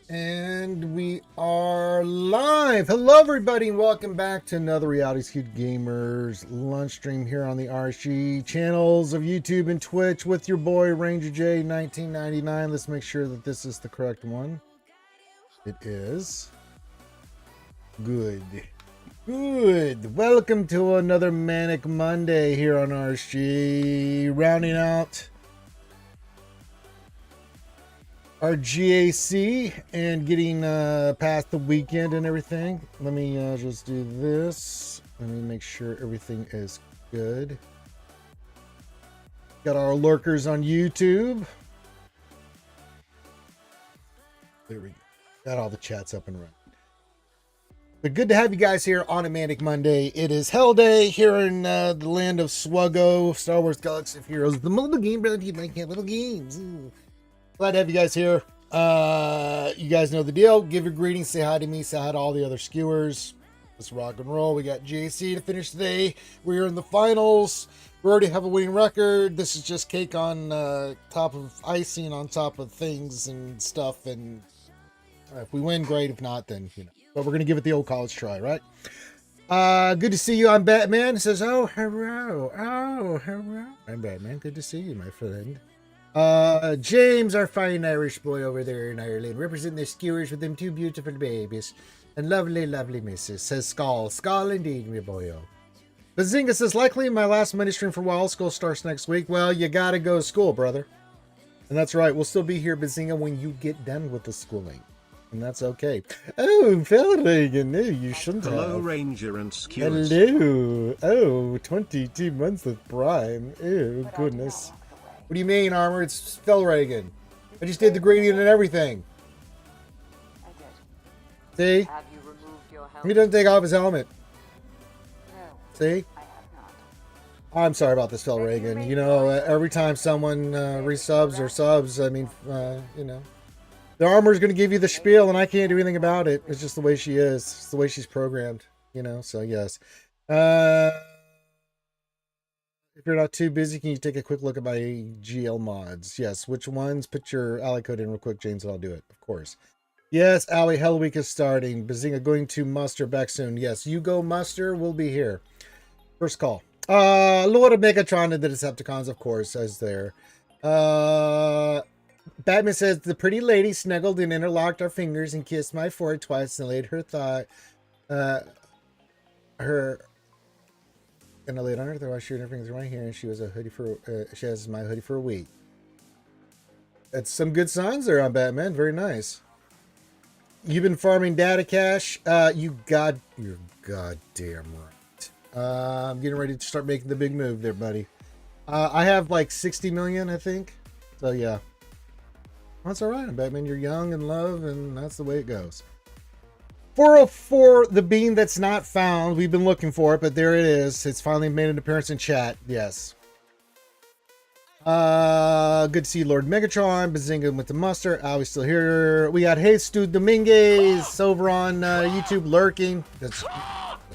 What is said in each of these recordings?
And we are live. Hello, everybody, and welcome back to another Reality Skewed Gamers lunch stream here on the RSG channels of YouTube and Twitch with your boy Ranger J 1999. Let's make sure that this is the correct one. It is. Good. Good. Welcome to another Manic Monday here on RSG. Rounding out our GAC and getting past the weekend and everything. Let me just do this. Let me make sure everything is good. Got our lurkers on YouTube. There we go. Got all the chats up and running. But good to have you guys here on a Manic Monday. It is Hell Day here in the land of Swgoh, Star Wars Galaxy of Heroes, the mobile game, brother. You like little games. Ooh. Glad to have you guys here. You guys know the deal. Give your greetings. Say hi to me. Say hi to all the other skewers. Let's rock and roll. We got JC to finish today. We're in the finals. We already have a winning record. This is just cake on top of icing on top of things and stuff. And if we win, great. If not, then, you know. But we're going to give it the old college try, right? Good to see you. I'm Batman. It says, oh, hello. Oh, hello. I'm Batman. Good to see you, my friend. James, our fine Irish boy over there in Ireland, representing the skewers with them two beautiful babies. And lovely, lovely missus, says Skull. Skull indeed, my boyo. Bazinga says, likely my last mini stream for a while. School starts next week. Well, you gotta go to school, brother. And that's right. We'll still be here, Bazinga, when you get done with the schooling. And that's okay. Oh, Felregan, no, you shouldn't have. Hello, Ranger and Skewers. Hello. Oh, 22 months with Prime. Oh, goodness. What do you mean, Armor? It's Felregan. I just did the gradient and everything. I did. See? Have you removed your helmet? He doesn't take off his helmet. No, See? I have not. I'm sorry about this, Felregan. You know, every time someone resubs or subs, I mean, you know, the Armor's going to give you the spiel, and I can't do anything about it. It's just the way she is. It's the way she's programmed, you know, so yes. If you're not too busy, can you take a quick look at my GL mods? Yes. Which ones? Put your ally code in real quick, James, and I'll do it. Of course. Yes, Ally, Hell Week is starting. Bazinga going to muster back soon. Yes, you go muster. We'll be here. First call. Lord of Megatron and the Decepticons, of course, is there. Batman says, the pretty lady snuggled and interlocked our fingers and kissed my forehead twice and laid her thigh, and I laid on her thigh while she her fingers right here, and she was a hoodie for, she has my hoodie for a week. That's some good signs there on Batman. Very nice. You've been farming data cache. You're goddamn right. I'm getting ready to start making the big move there, buddy. I have like 60 million, I think. So yeah. That's all right, Batman. You're young and love, and that's the way it goes. 404, the bean that's not found. We've been looking for it, but there it is. It's finally made an appearance in chat. Yes. Good to see Lord Megatron. Bazinga with the muster. Ali's still here. We got Hey Stu Dominguez over on YouTube lurking. That's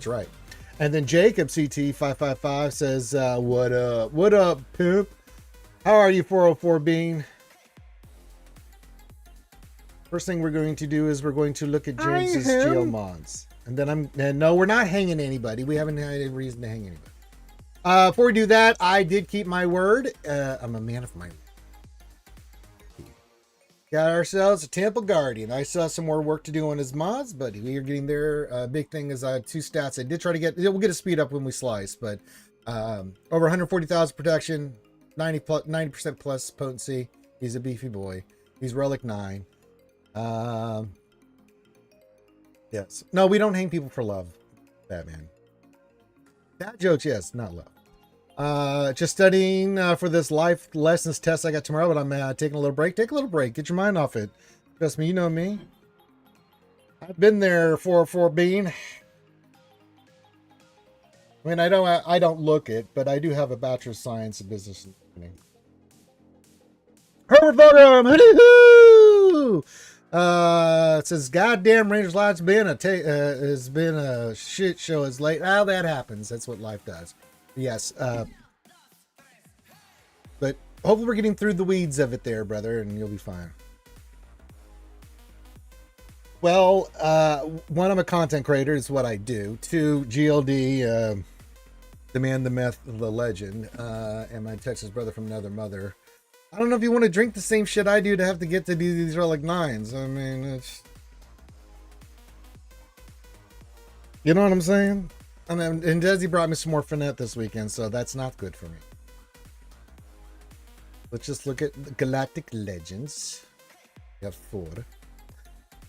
right. And then Jacob CT555 says, what up? What up, pimp? How are you, 404 bean? First thing we're going to do is we're going to look at James's GL mods. And then no, we're not hanging anybody. We haven't had any reason to hang anybody. Before we do that, I did keep my word. I'm a man of my word. Got ourselves a Temple Guardian. I saw some more work to do on his mods, but we are getting there. Big thing is I have two stats. I did try to get, we'll get a speed up when we slice, but over 140,000 protection, 90% plus potency. He's a beefy boy. He's Relic 9. Yes. No, we don't hang people for love, Batman. Bad jokes, yes, not love. Just studying for this life lessons test I got tomorrow, but I'm taking a little break. Take a little break. Get your mind off it. Trust me, you know me. I've been there for being. I mean, I don't look it, but I do have a Bachelor of Science in Business and Marketing. Herbert Vogram, hoo-hoo! It says, goddamn Rangers Life's has been a shit show as late. Oh, that happens. That's what life does. Yes. But hopefully we're getting through the weeds of it there, brother, and you'll be fine. Well, one, I'm a content creator, is what I do. Two, GLD, the man, the myth, the legend, and my Texas brother from another mother. I don't know if you want to drink the same shit I do to have to get to these relic 9s. I mean, it's... You know what I'm saying? And Desi brought me some more Finette this weekend, so that's not good for me. Let's just look at the Galactic Legends. We have 4.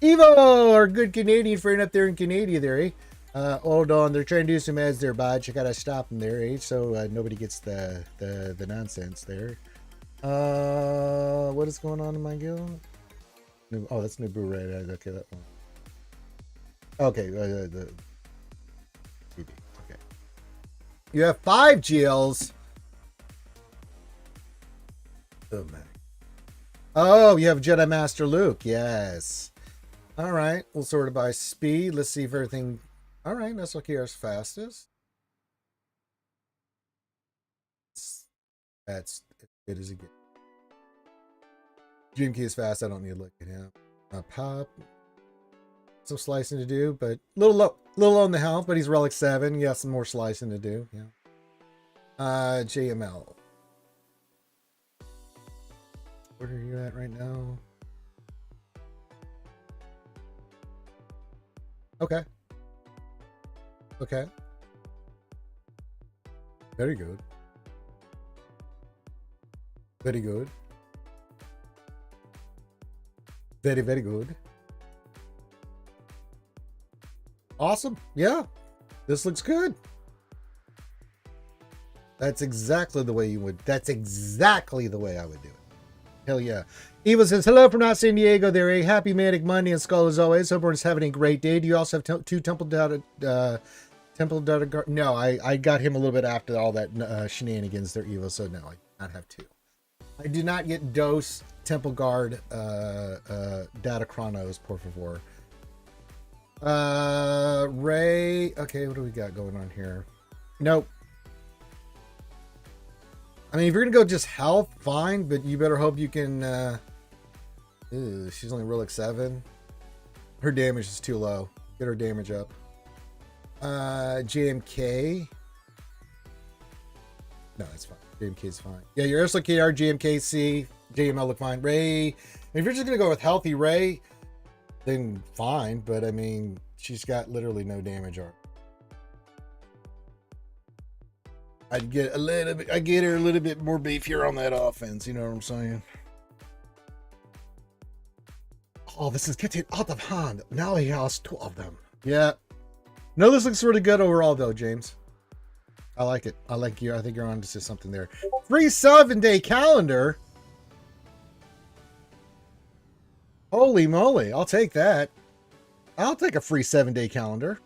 Evo, our good Canadian friend up there in Canada there, eh? Hold on, they're trying to do some ads there, bud. You gotta stop them there, eh? So nobody gets the nonsense there. What is going on in my guild? Oh, that's Nubu Red. Okay, that one. Okay, the BB. Okay. You have 5 GLs. Oh man. Oh, you have Jedi Master Luke. Yes. All right. We'll sort it by speed. Let's see if everything. All right. That's okay. Ours fastest. That's as good as it gets. GMK is fast. I don't need to look at him. Pop. Some slicing to do, but little low on the health, but he's relic 7. Yeah, some more slicing to do. Yeah. JML. Where are you at right now? Okay. Okay. Very good. Very good. Very, very good. Awesome. Yeah. This looks good. That's exactly the way you would. That's exactly the way I would do it. Hell yeah. Eva says, hello from not San Diego there. A happy Manic Monday and Skull as always. Hope everyone's having a great day. Do you also have 2 Temple Data Guard? No, I got him a little bit after all that shenanigans there, Eva. So no, I do not have 2. I do not get Dose Temple Guard Data Chronos, por favor. Ray. Okay, what do we got going on here? Nope. I mean, if you're gonna go just health, fine, but you better hope you can. She's only relic 7. Her damage is too low. Get her damage up. JMK. No, that's fine. JMK is fine. Yeah, your Ursula KR, JMKC, JML look fine. Ray. If you're just gonna go with healthy Ray, then fine. But I mean, she's got literally no damage art. I'd get a little bit. I get her a little bit more beefier on that offense. You know what I'm saying? Oh, this is getting out of hand. Now he has 2 of them. Yeah. No, this looks really good overall, though, James. I like it. I like you. I think you're on to something there. Free 7-day calendar. Holy moly! I'll take that. I'll take a free 7-day calendar.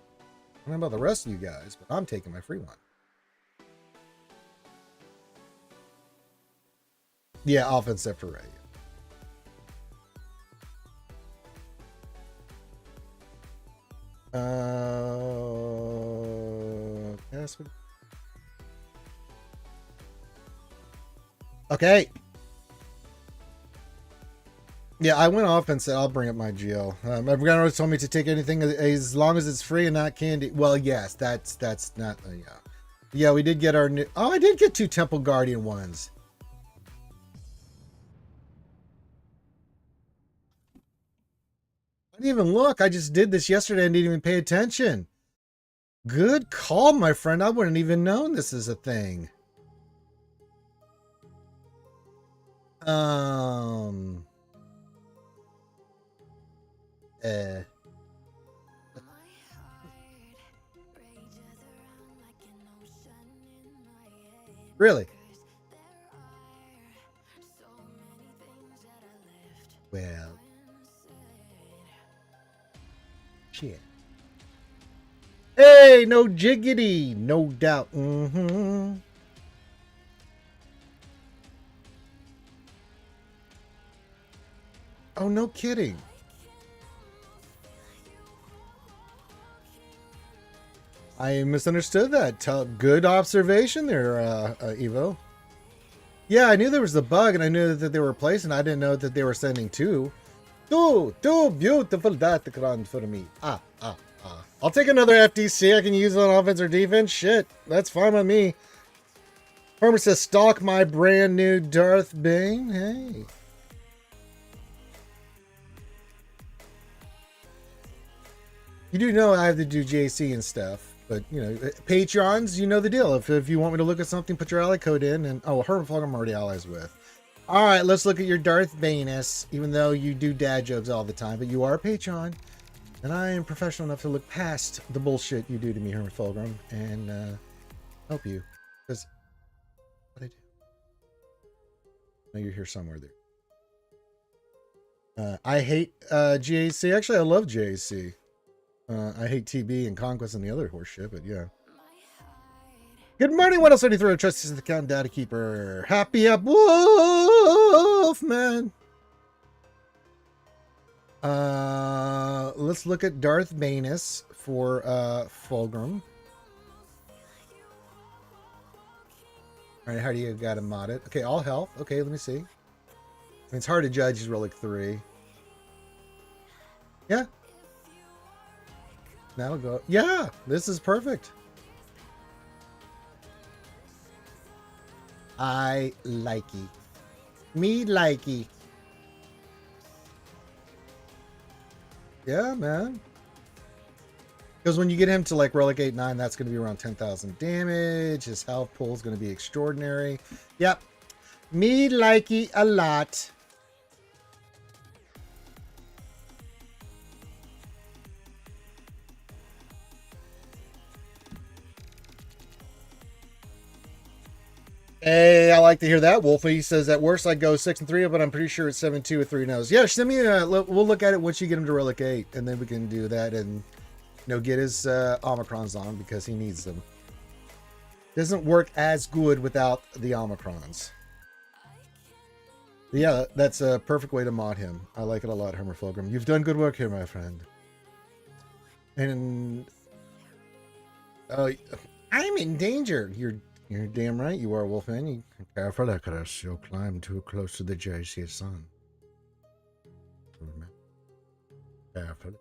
I don't know about the rest of you guys, but I'm taking my free one. Yeah, offense set for Ray. Yes. Okay. Yeah, I went off and said I'll bring up my GL. Everyone always told me to take anything as long as it's free and not candy. Well, yes, that's not. Yeah, yeah. We did get our new. Oh, I did get 2 Temple Guardian ones. I didn't even look. I just did this yesterday and didn't even pay attention. Good call, my friend. I wouldn't even known this is a thing. Really? Well. Shit. Hey, no jiggity. No doubt. Mm-hmm. Oh, no kidding. I misunderstood that. Good observation there, Evo. Yeah, I knew there was a bug, and I knew that they were replacing. I didn't know that they were sending 2. Too beautiful that ground for me. I'll take another FDC. I can use it on offense or defense. Shit, that's fine with me. Farmer says, stalk my brand new Darth Bane. Hey. You do know I have to do JC and stuff, but you know, Patreons, you know the deal. If you want me to look at something, put your ally code in, and oh, Herb I'm already allies with. All right, let's look at your Darth Banus, even though you do dad jokes all the time, but you are a Patreon, and I am professional enough to look past the bullshit you do to me, Herman Fulgrim, and help you, because what I do. No, you're here somewhere there. I hate GAC. Actually, I love GAC. I hate TB and Conquest and the other horse shit, but yeah. Good morning, 173. Trust is the count data keeper. Happy up, wolf man. Let's look at Darth Banus for Fulgrim. All right, how do you gotta mod it? Okay, all health. Okay, let me see. I mean, it's hard to judge. He's Relic 3. Yeah. That'll go. Yeah, this is perfect. I likey. Me likey. Yeah, man. Because when you get him to like Relic 8-9, that's going to be around 10,000 damage. His health pool is going to be extraordinary. Yep. Me likey a lot. Hey, I like to hear that, Wolfie. He says at worst I go 6 and 3, but I'm pretty sure it's 7-2 with 3 no's. Yeah, send me we'll look at it once you get him to Relic 8, and then we can do that and get his Omicrons on because he needs them. Doesn't work as good without the Omicrons. But yeah, that's a perfect way to mod him. I like it a lot, Hermer Fulgrim. You've done good work here, my friend. And I'm in danger. You're damn right you are, Wolfman. You careful, Icarus. You'll climb too close to the JC sun. Careful.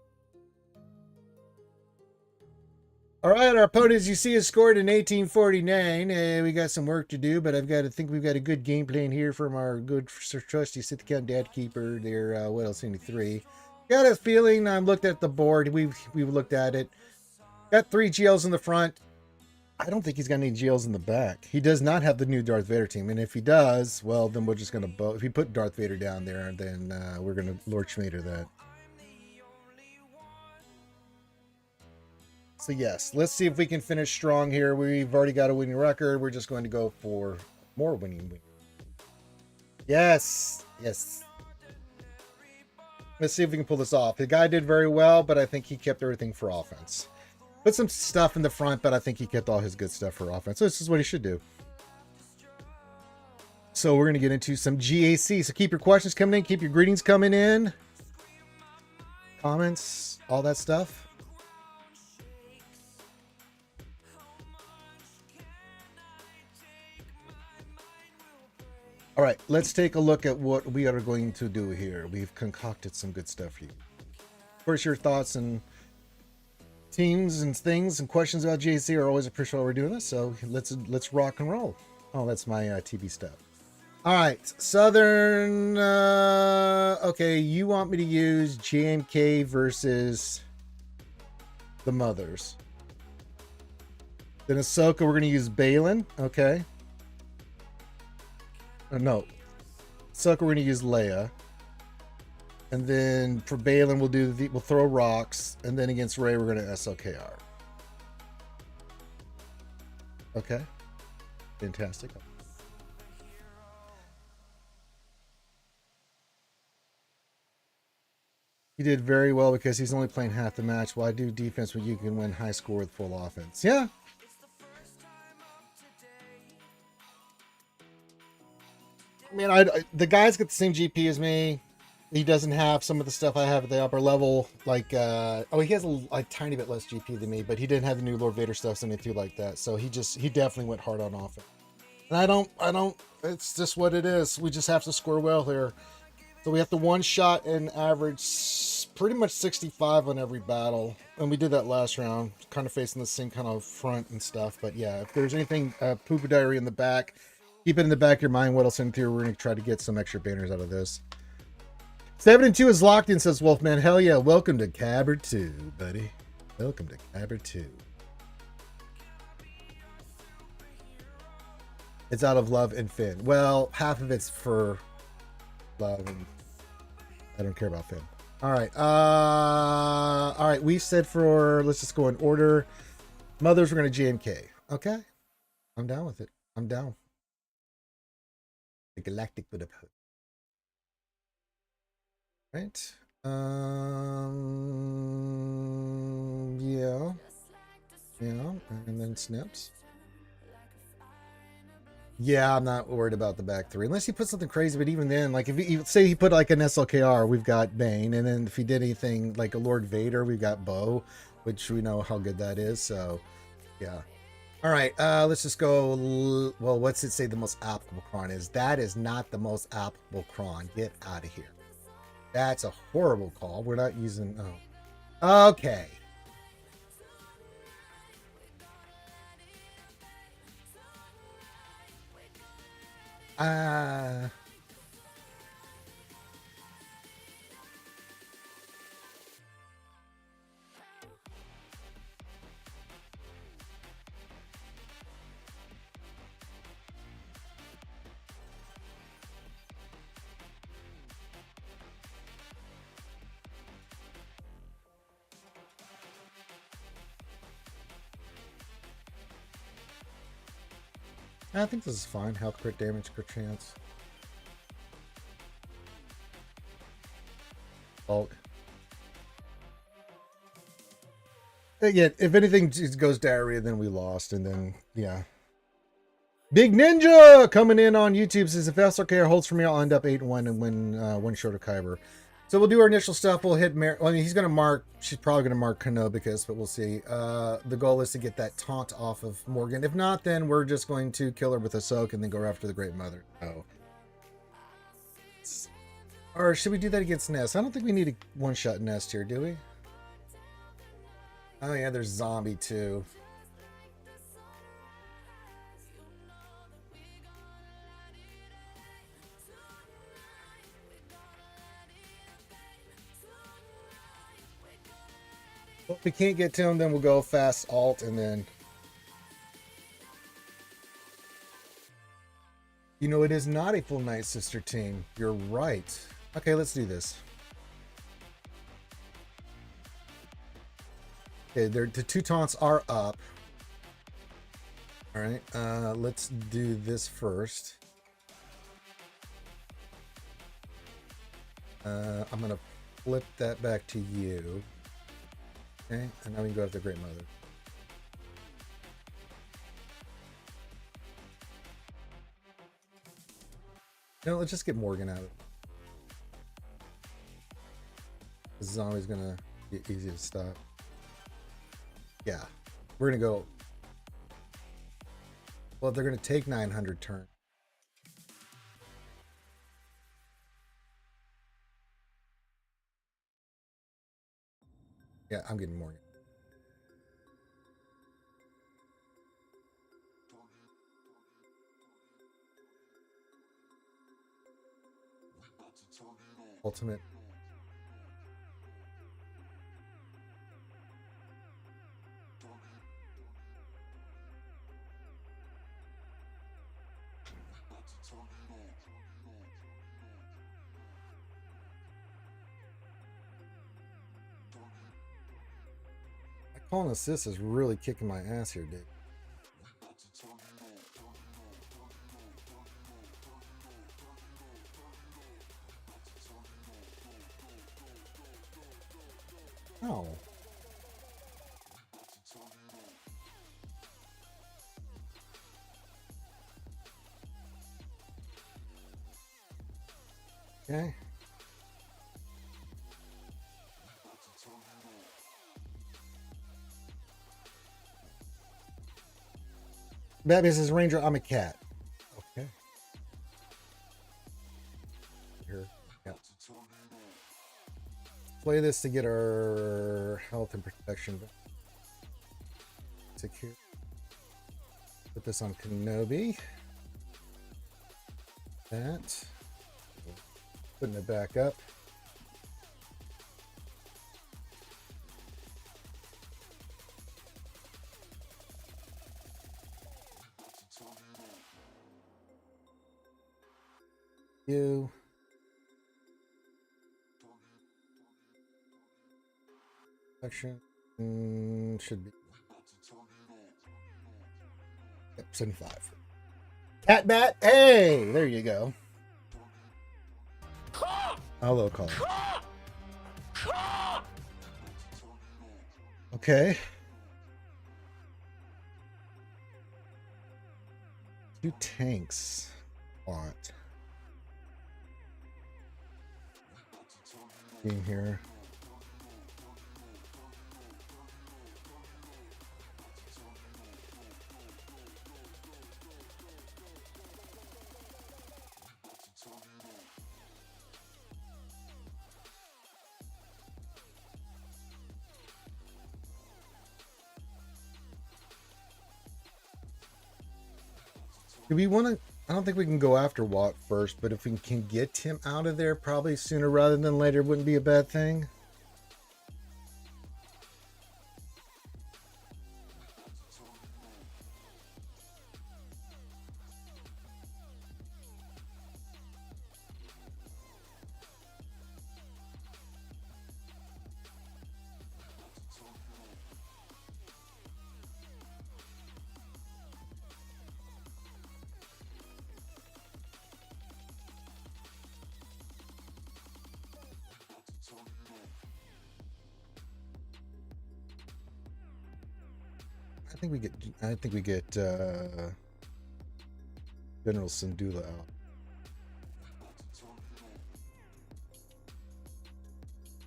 All right, our opponent, as you see, has scored in 1849. We got some work to do, but I think we've got a good game plan here from our good trusty Sit the Count Dad Keeper. They're what else? 73. Got a feeling. I looked at the board. We've looked at it. Got 3 GLs in the front. I don't think he's got any GLs in the back. He does not have the new Darth Vader team, and if he does, well, then we're just gonna if he put Darth Vader down there, then we're gonna Lord Schmader that. So yes, let's see if we can finish strong here. We've already got a winning record. We're just going to go for more winning. Yes. Let's see if we can pull this off. The guy did very well, but I think he kept everything for offense. Put some stuff in the front, but I think he kept all his good stuff for offense. So this is what he should do. So we're going to get into some GAC. So keep your questions coming in. Keep your greetings coming in. Comments, all that stuff. All right, let's take a look at what we are going to do here. We've concocted some good stuff here. Of course, your thoughts and teams and things and questions about GAC are always appreciated while we're doing this. So let's rock and roll. Oh, that's my TB stuff. All right, Southern. Okay, you want me to use JMK versus the Mothers. Then Ahsoka, we're going to use Balin. Okay. No, Ahsoka, we're going to use Leia. And then for Balin, we'll throw rocks. And then against Rey, we're going to SLKR. Okay. Fantastic. He did very well because he's only playing half the match. Why do defense when you can win high score with full offense? Yeah. I mean, the guy's got the same GP as me. He doesn't have some of the stuff I have at the upper level. Like, he has a tiny bit less GP than me, but he didn't have the new Lord Vader stuff, so anything like that. So he definitely went hard on offense. And I don't, it's just what it is. We just have to score well here. So we have to one shot and average pretty much 65 on every battle. And we did that last round, kind of facing the same kind of front and stuff. But yeah, if there's anything pooper diary in the back, keep it in the back of your mind. What'll send through? We're going to try to get some extra banners out of this. 7 and 2 is locked in, says Wolfman. Hell yeah. Welcome to Cabber 2, buddy. Welcome to Cabber 2. It's out of love and Finn. Well, half of it's for love, and I don't care about Finn. All right. All right. We said for, let's just go in order. Mothers, we're going to JMK. Okay. I'm down with it. I'm down. The Galactic Buddha. Right. Yeah. Yeah. And then Snips. Yeah, I'm not worried about the back three. Unless he put something crazy, but even then, like if he say he put like an SLKR, we've got Bane. And then if he did anything like a Lord Vader, we've got Bo, which we know how good that is. So yeah. All right, let's just go. Well, what's it say the most applicable cron is? That is not the most applicable cron. Get out of here. That's a horrible call. We're not using... Oh. Okay. I think this is fine. Health, crit damage, crit chance. Bulk. Again, if anything goes diarrhea, then we lost, and then yeah. Big Ninja coming in on YouTube says if SRK holds for me, I'll end up 8-1 and win one short of Kyber. So we'll do our initial stuff. We'll hit I mean, he's gonna mark. She's probably gonna mark Kanobicus, but we'll see. The goal is to get that taunt off of Morgan. If not, then we're just going to kill her with a soak and then go after the Great Mother. Oh. Or should we do that against Nest? I don't think we need a one-shot Nest here, do we? Oh yeah, there's Zombie too. Well, if we can't get to him, then we'll go fast alt and then... You know, it is not a full Night Sister team. You're right. Okay, let's do this. Okay, the two taunts are up. All right, let's do this first. I'm gonna flip that back to you. Okay, and now we can go after the Great Mother. No, let's just get Morgan out of it. The zombie's gonna get easy to stop. Yeah, we're gonna go. Well, they're gonna take 900 turn. Yeah, I'm getting Morgan. Ultimate. Call and assist is really kicking my ass here, dude. Oh. Okay. Batman says, Ranger, I'm a cat. Okay. Here. Yeah. play this to get our health and protection. Secure. Put this on Kenobi. That. Putting it back up. You. Section should be. Yep, 75. Cat bat. Hey, there you go. Hello, call. Okay. 2 tanks. Want. Being here. Do we want to? I don't think we can go after Watt first, but if we can get him out of there probably sooner rather than later wouldn't be a bad thing. I think we get General Syndulla out.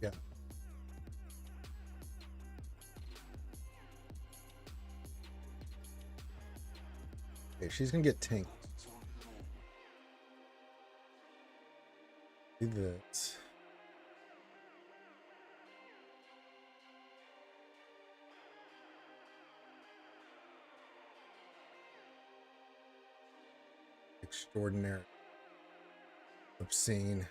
Yeah. Okay, she's gonna get tanked. Do this. Extraordinary. Obscene.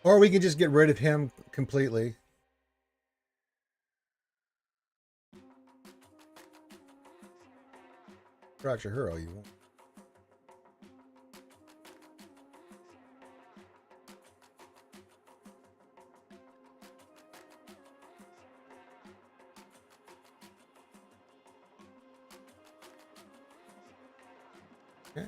Or we can just get rid of him completely. Fracture her all you want. Okay.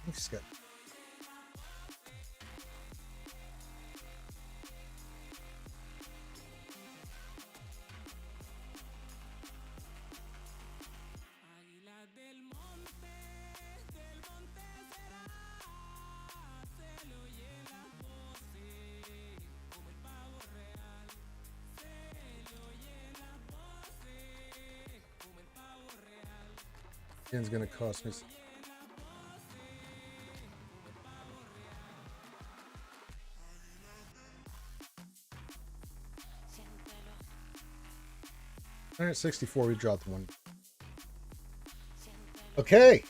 Thanks, Scott. It's gonna cost me. All right, 64. We dropped one. Okay.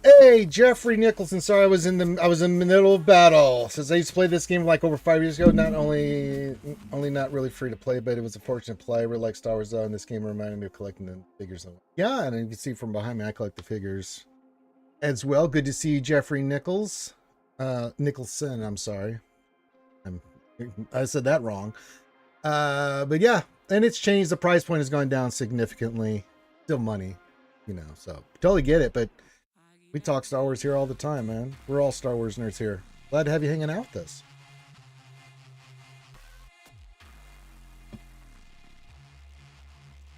Hey, Jeffrey Nicholson. Sorry, I was in the middle of battle. Since I used to play this game like over 5 years ago, not only not really free to play, but it was a fortunate play. I really like Star Wars though, and this game reminded me of collecting the figures. Yeah, and you can see from behind me, I collect the figures as well. Good to see you, Jeffrey Nicholson. I'm sorry, I said that wrong. But yeah, and it's changed. The price point has gone down significantly. Still money, you know. So totally get it, but. We talk Star Wars here all the time, man. We're all Star Wars nerds here. Glad to have you hanging out with us.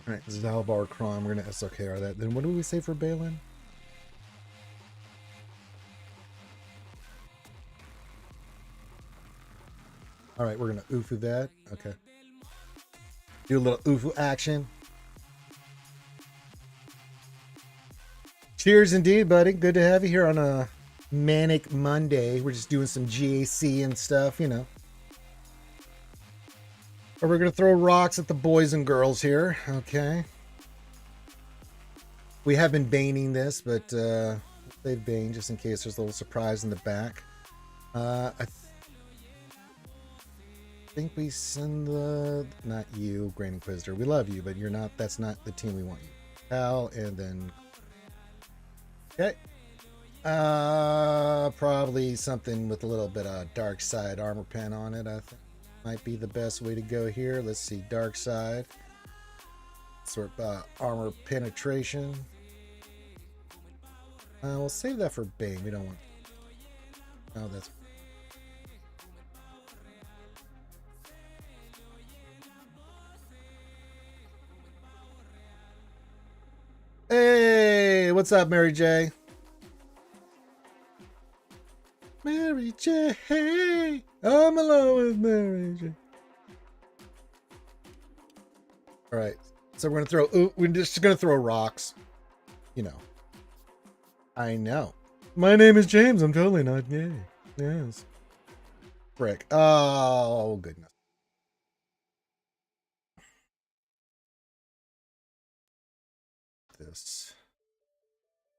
All right, Zalbar Kron. We're going to SOKR that. Then what do we say for Balin? All right, we're going to UFU that. Okay. Do a little UFU action. Cheers indeed, buddy. Good to have you here on a Manic Monday. We're just doing some GAC and stuff, you know. Or we're going to throw rocks at the boys and girls here. Okay. We have been baning this, but they've baned just in case there's a little surprise in the back. I think we send the... Not you, Grand Inquisitor. We love you, but you're not... That's not the team we want you. Pal, and then... Okay. Probably something with a little bit of dark side armor pen on it. I think might be the best way to go here. Let's see, dark side. Sort of armor penetration. We'll save that for Bane. We don't want. Oh, that's. Hey, what's up, Mary J? Mary J, hey, I'm alone with Mary J. All right, so we're gonna throw. We're just gonna throw rocks. You know. I know. My name is James. I'm totally not gay. Yes. Frick. Oh goodness. This.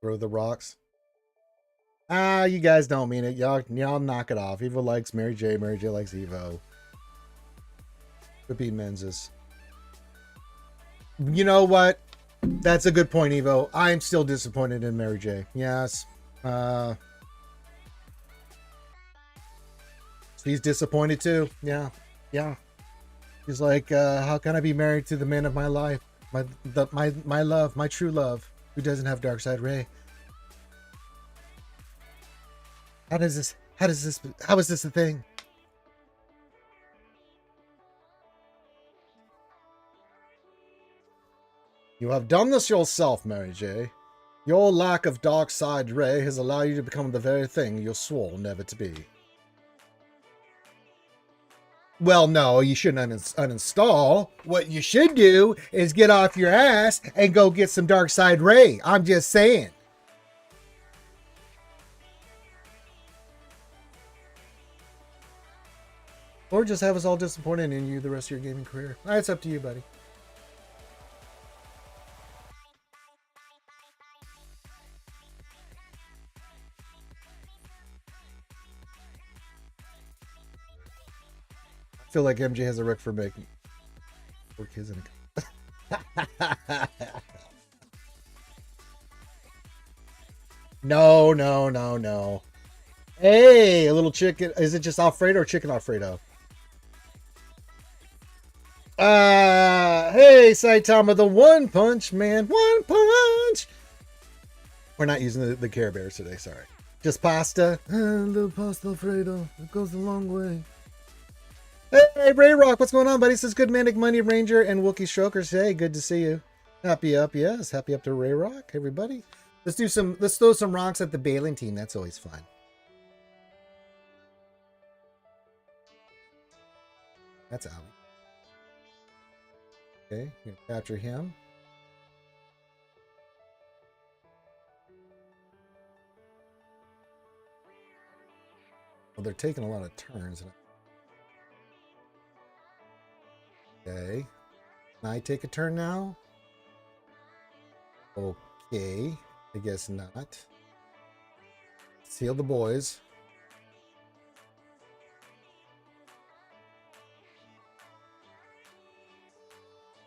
Throw the rocks. You guys don't mean it. Y'all knock it off. Evo likes Mary J. Mary J likes Evo. Could be Menzies. You know what? That's a good point, Evo. I'm still disappointed in Mary J. Yes. She's disappointed too. Yeah. Yeah. She's like, how can I be married to the man of my life? My love, my true love, who doesn't have dark side Ray. How is this a thing? You have done this yourself, Mary J. Your lack of dark side Ray has allowed you to become the very thing you swore never to be. Well, no, you shouldn't uninstall. What you should do is get off your ass and go get some dark side Ray. I'm just saying. Or just have us all disappointed in you the rest of your gaming career. It's up to you, buddy. I feel like MJ has a rec for making work his income. No. Hey, a little chicken. Is it just Alfredo or chicken Alfredo? Hey, Saitama, the One Punch Man. One Punch. We're not using the Care Bears today, sorry. Just pasta. A little pasta Alfredo. It goes a long way. Hey, Ray Rock, what's going on, buddy? Says Good Manic Money Ranger and Wookie Strokers. Hey, good to see you. Happy up, yes. Happy up to Ray Rock, everybody. Let's throw some rocks at the Balin team. That's always fun. That's out. Okay, gonna capture him. Well, they're taking a lot of turns. Okay. Can I take a turn now? Okay. I guess not. Let's heal the boys.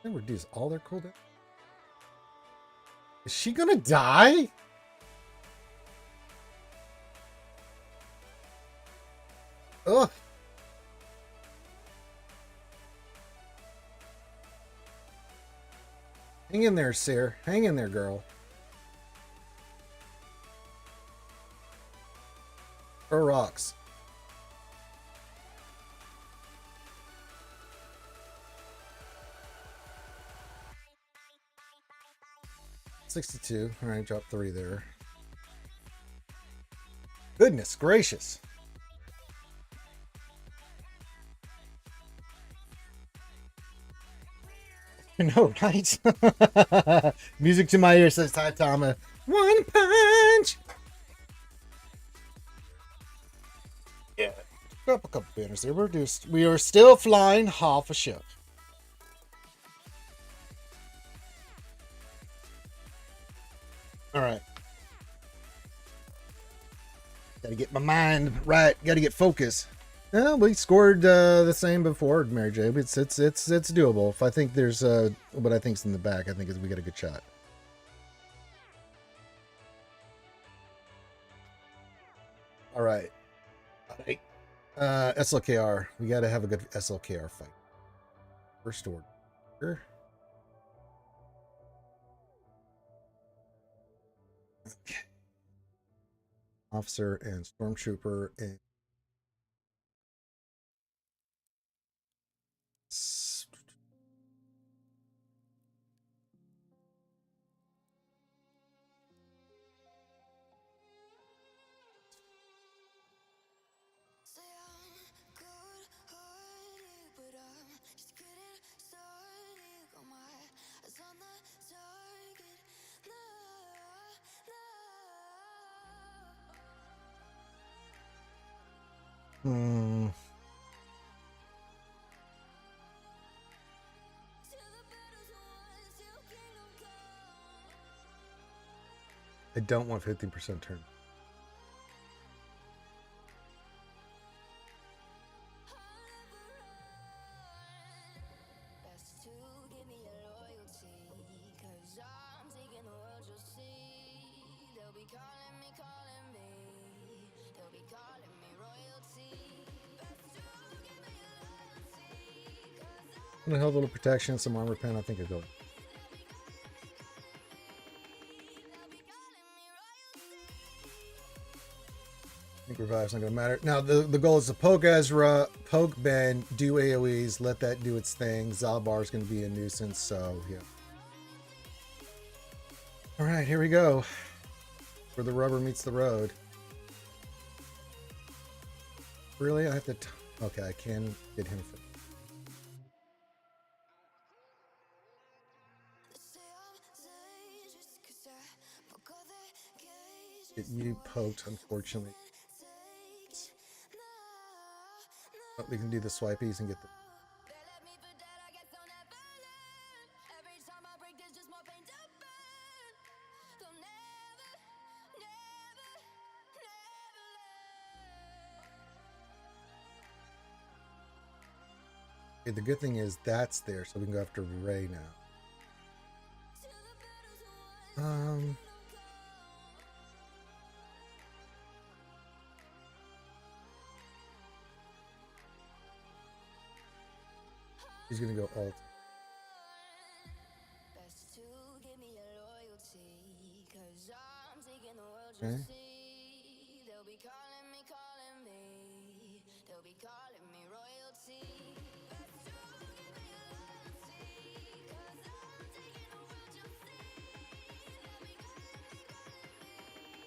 They reduce all their cooldown. Is she gonna die? Ugh. Hang in there, Sir. Hang in there, girl. Or rocks. $62. All right, drop 3 there. Goodness gracious. No, right? Music to my ear says Ty Tama. One punch. Yeah. Drop a couple banners there. We are still flying half a ship. All right. Got to get my mind right. Got to get focused. Well, we scored the same before, Mary J. It's doable. If I think there's what I think's in the back, I think is we got a good shot. All right. SLKR. We got to have a good SLKR fight. First order. Okay. Officer and stormtrooper and I don't want 15% turn. I'm gonna have a little protection, some armor pen. I think I go. I think revive's not gonna matter. Now the goal is to poke Ezra, poke Ben, do AoEs, let that do its thing. Zalbar's gonna be a nuisance, so yeah. All right, here we go. Where the rubber meets the road. Really, I have to. Okay, I can get him. Get you poked, unfortunately. But we can do the swipies and get the. Okay, the good thing is that's there, so we can go after Ray now. He's gonna go alt. Okay.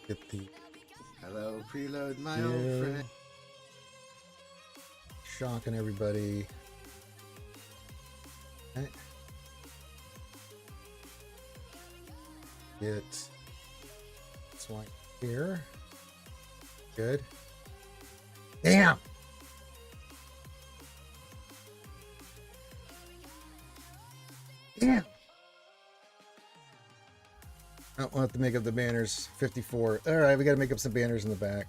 Get the Hello, preload, my old friend. Shocking everybody. Okay. Get this one here. Good. Damn. Damn. We'll have to make up the banners. 54. All right, we got to make up some banners in the back.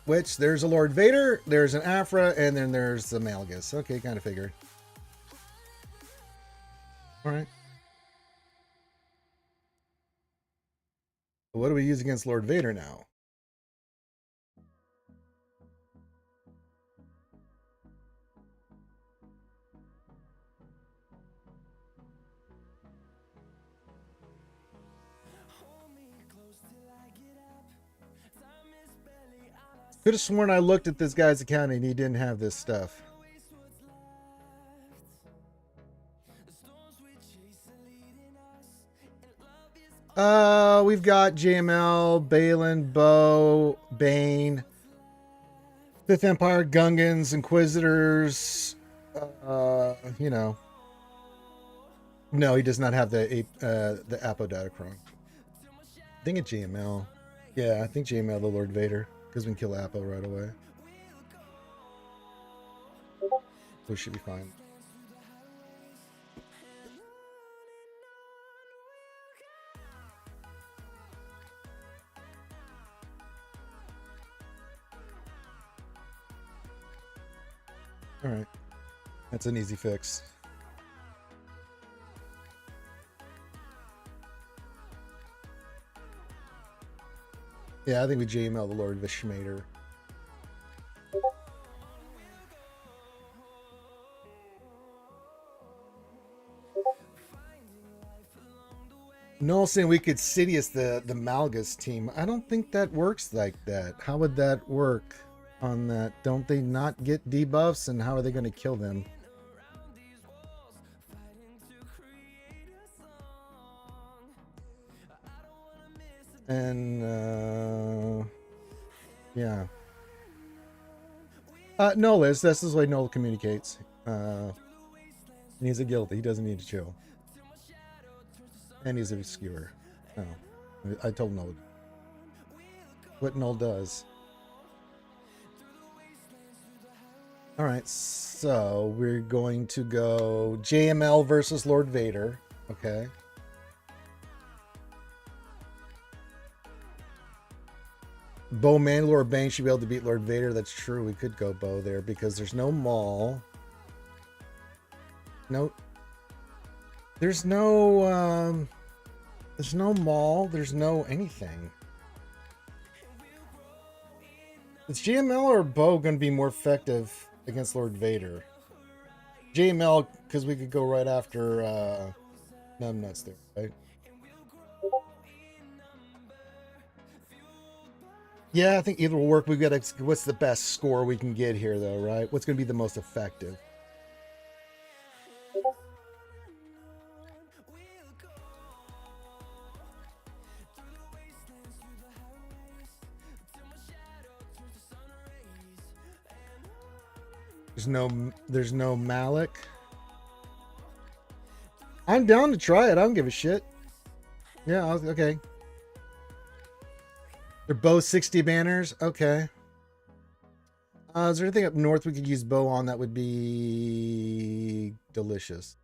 Which, there's a Lord Vader, there's an Afra, and then there's the Malgus. Okay, kind of figured. All right. What do we use against Lord Vader now? Could have sworn I looked at this guy's account and he didn't have this stuff. We've got JML, Balin, Bo, Bane, Fifth Empire, Gungans, Inquisitors. You know. No, he does not have the Apodatacron. I think it's JML. Yeah, I think JML the Lord Vader. Because we can kill Apo right away. We should be fine. Alright. That's an easy fix. Yeah, I think we JML the Lord Vishmader. Noel saying we could Sidious the Malgus team. I don't think that works like that. How would that work on that? Don't they not get debuffs? And how are they going to kill them? And yeah. Noel is. This is the way Noel communicates. He's a guilty. He doesn't need to chill. And he's a skewer. Oh. I told Noel what Noel does. Alright, so we're going to go JML versus Lord Vader. Okay. Bo Mandalore or Bane should be able to beat Lord Vader. That's true. We could go Bo there because there's no Maul. No. There's no Maul. There's no anything. Is JML or Bo going to be more effective against Lord Vader? JML, because we could go right after Numbnuts there, right? Yeah, I think either will work. We've got to, what's the best score we can get here, though, right? What's going to be the most effective? There's no Malik. I'm down to try it. I don't give a shit. Yeah, okay. They're both 60 banners. Okay. Is there anything up north we could use Bo on that would be delicious?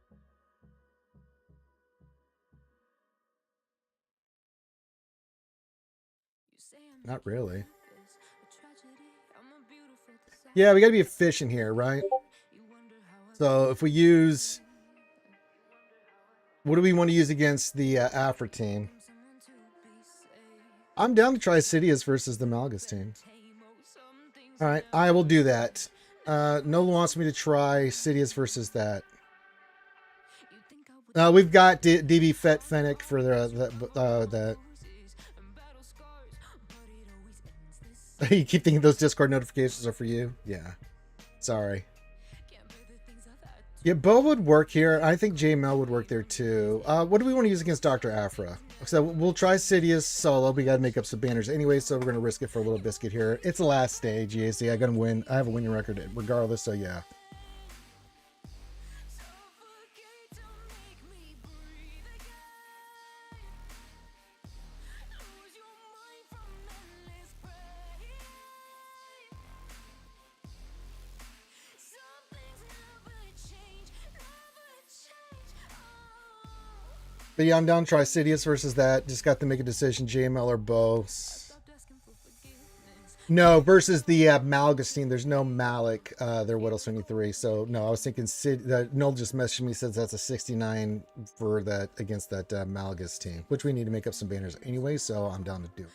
Not really. Yeah, we got to be efficient here, right? So if we use... What do we want to use against the Afra team? I'm down to try Sidious versus the Malgus team. All right, I will do that. Nolan wants me to try Sidious versus that. We've got DB Fett Fennec for that. You keep thinking those Discord notifications are for you? Yeah. Sorry. Yeah, Bo would work here. I think JML would work there too. What do we want to use against Dr. Afra? So we'll try Sidious solo. We got to make up some banners anyway, so we're going to risk it for a little biscuit here. It's the last stage, EAC. I'm going to win. I have a winning record regardless, so yeah. But yeah, I'm down to try Sidious versus that. Just got to make a decision, JML or Bo. No, versus the Malgus team. There's no Malik. They're Whittle 23. So no, I was thinking Null just messaged me, says that's a 69 for that against that Malgus team, which we need to make up some banners anyway. So I'm down to do it.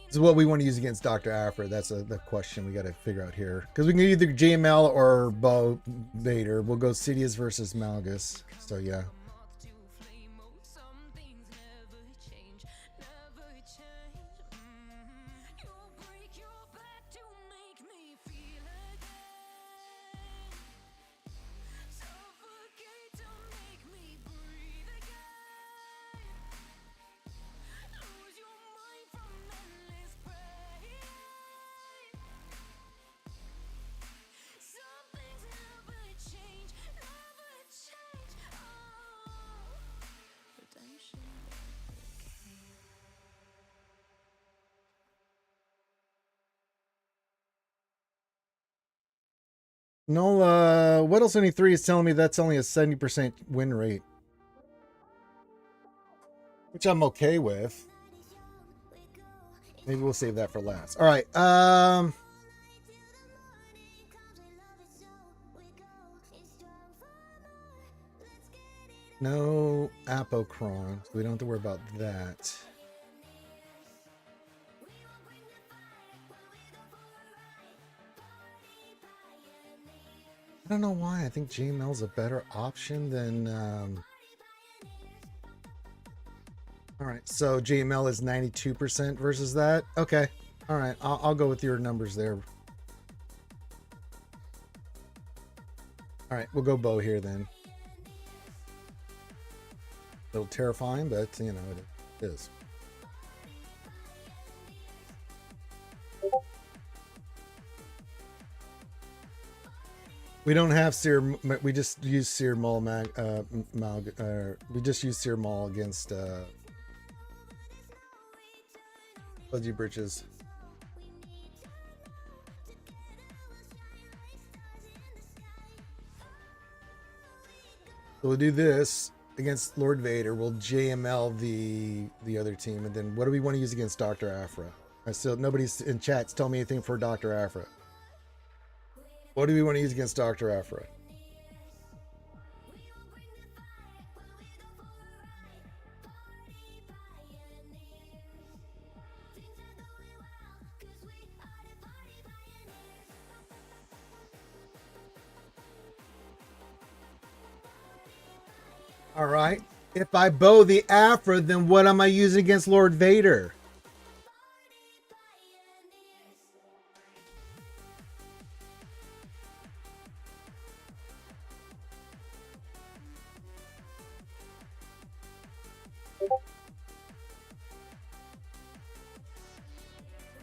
This is what we want to use against Dr. Afra. That's the question we got to figure out here. Because we can either JML or Bo Vader. We'll go Sidious versus Malgus. So yeah. No, what else 73 is telling me that's only a 70% win rate. Which I'm okay with. Maybe we'll save that for last. All right. No Apocron. So we don't have to worry about that. I don't know why. I think JML's a better option than... All right, so JML is 92% versus that. Okay, all right, I'll go with your numbers there. All right, we'll go Bo here then. A little terrifying, but you know, it is. We don't have Sear. We just use Sear Maul. We just use Sear Maul against Fudgy Britches. So we'll do this against Lord Vader. We'll JML the other team, and then what do we want to use against Dr. Afra? I still nobody's in chat's telling me anything for Dr. Afra. What do we want to use against Dr. Afra? All right. If I bow the Afra, then what am I using against Lord Vader?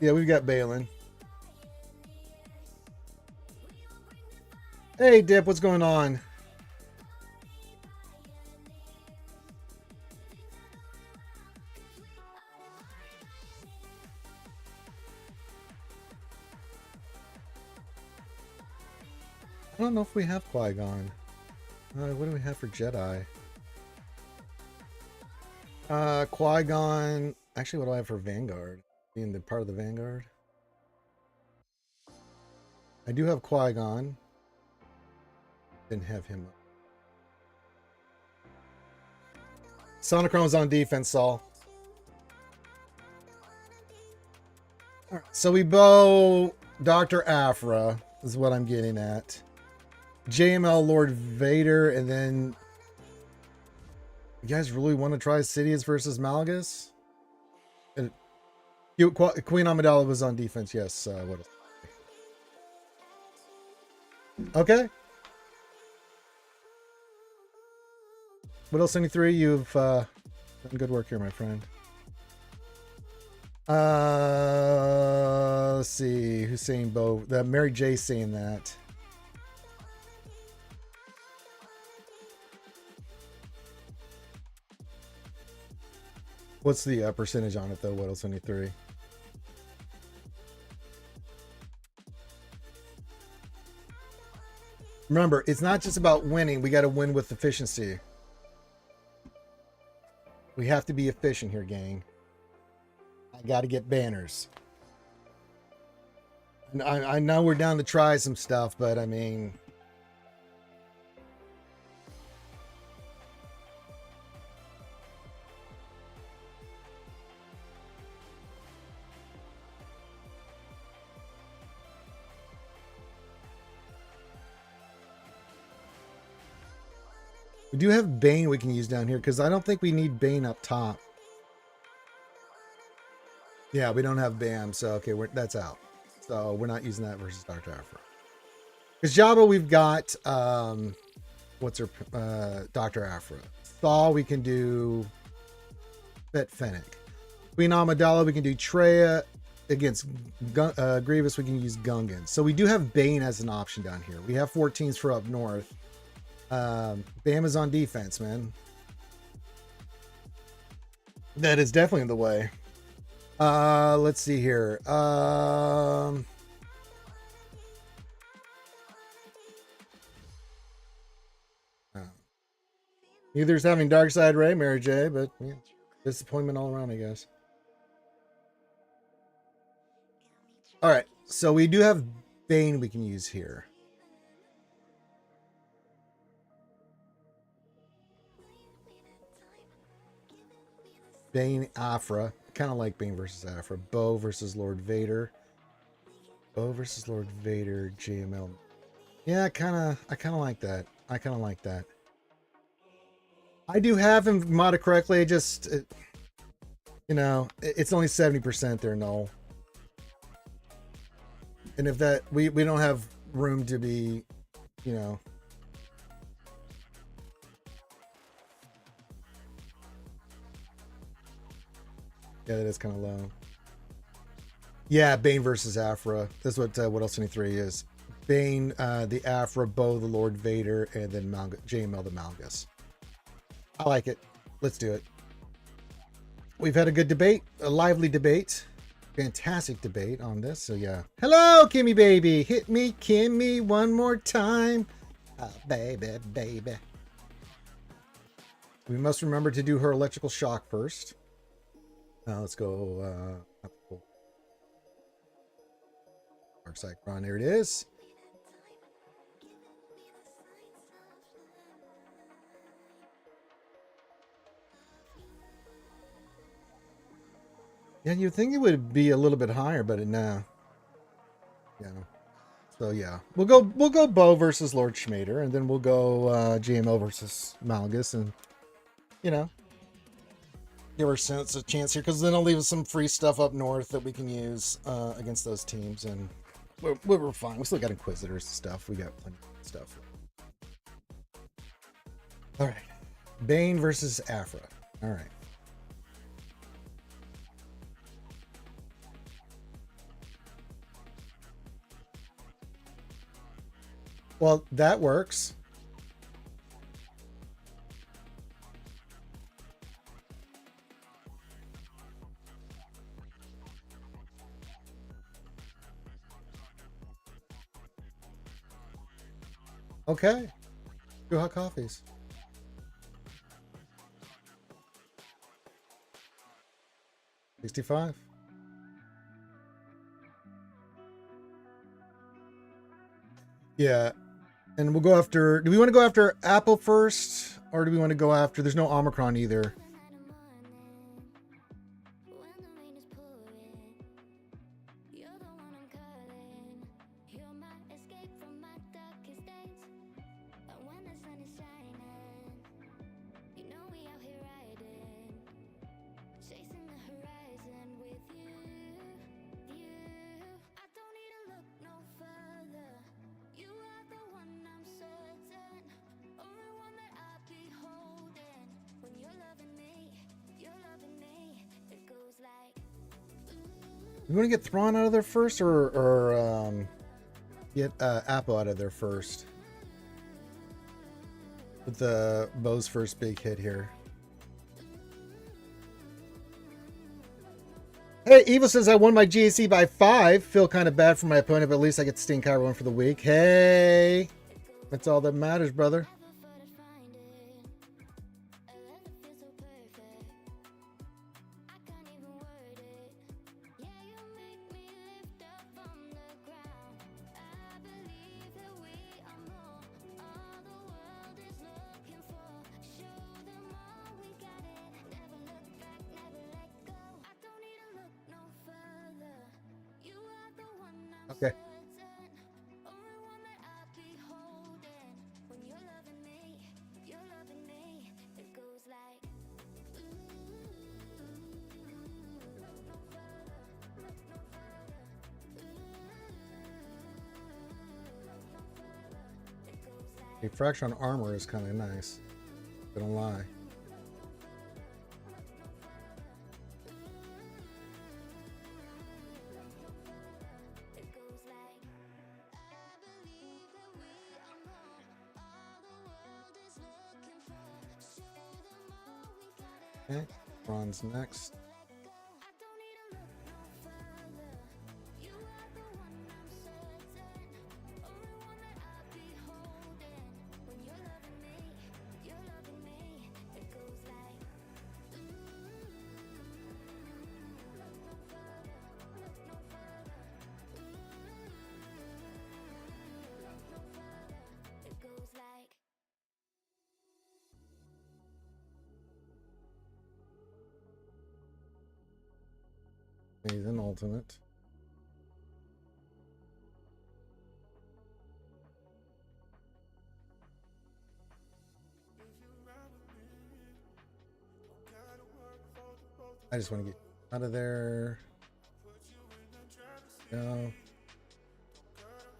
Yeah, we've got Balin. Hey, Dip, what's going on? I don't know if we have Qui-Gon. What do we have for Jedi? Qui-Gon. Actually, what do I have for Vanguard? Being the part of the Vanguard. I do have Qui-Gon. Didn't have him. Sonicron's on defense, Saul. All right, so we bow Dr. Afra, is what I'm getting at. JML Lord Vader, and then you guys really want to try Sidious versus Malgus? And Queen Amidala was on defense, yes. What else? Okay. What else? 73? You've done good work here, my friend. Let's see. Who's saying Bo? Mary J saying that. What's the percentage on it though? What else? 23. Remember, it's not just about winning. We got to win with efficiency. We have to be efficient here, gang. I got to get banners. And I know we're down to try some stuff, but I mean... We do have Bane we can use down here, because I don't think we need Bane up top. Yeah, we don't have BAM, so okay, that's out. So we're not using that versus Dr. Afra. Because Jabba, we've got, what's her, Dr. Afra. Thaw, we can do Bet Fennec. Queen Amidala, we can do Treya. Against Grievous, we can use Gungan. So we do have Bane as an option down here. We have 14s for up north. Bam is on defense, man. That is definitely the way. Let's see here. Neither's having Dark Side Ray, Mary J, but yeah, disappointment all around, I guess. All right, so we do have Bane we can use here. Bane, Afra. Kind of like Bane versus Afra. Bo versus Lord Vader. Bo versus Lord Vader. JML. Yeah, I kind of like that. I kind of like that. I do have him modded correctly. Just, you know, it's only 70% there, Null. And if that, we don't have room to be, you know. Yeah, that is kind of low. Yeah, Bane versus Afra. That's what else 23 is. Bane, the Afra, Bo, the Lord Vader, and then JML, the Malgus. I like it. Let's do it. We've had a good debate, a lively debate. Fantastic debate on this. So yeah. Hello, Kimmy baby. Hit me, Kimmy, one more time. Oh, baby, baby. We must remember to do her electrical shock first. Let's go. Dark Side Run. There it is. Yeah, you'd think it would be a little bit higher, but nah. Yeah. So yeah, we'll go Bo versus Lord Schmader, and then we'll go GMO versus Malgus, and you know, give our sense a chance here, because then I'll leave us some free stuff up north that we can use against those teams, and we're fine. We still got Inquisitors and stuff. We got plenty of stuff. All right, Bane versus Afra. All right. Well, that works. Okay. 2 hot coffees. $65. Yeah. And we'll go after, do we want to go after Apple first, or do we want to go after, there's no Omicron either. You want to get Thrawn out of there first, or get Apple out of there first? With the Bo's first big hit here. Hey, Eva says I won my GAC by 5. Feel kind of bad for my opponent, but at least I get to stink Kyber one for the week. Hey, that's all that matters, brother. Okay. A fraction on armor is kind of nice. Don't lie. Okay, Ron's next. He's an ultimate. I just want to get out of there. No.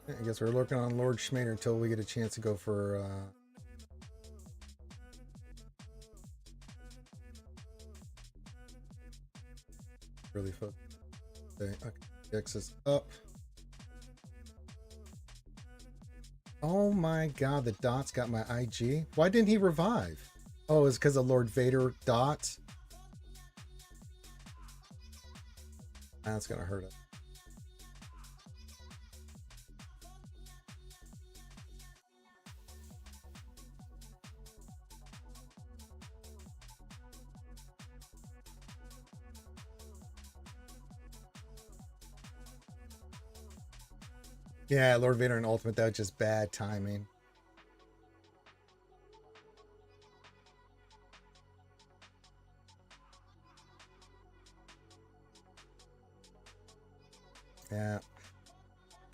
I guess we're lurking on Lord Schmader until we get a chance to go for really focus. Okay, X is up. Oh my god, the Dot's got my IG. Why didn't he revive? Oh, it's because of Lord Vader Dot. That's gonna hurt it. Yeah, Lord Vader and Ultimate, that was just bad timing. Yeah.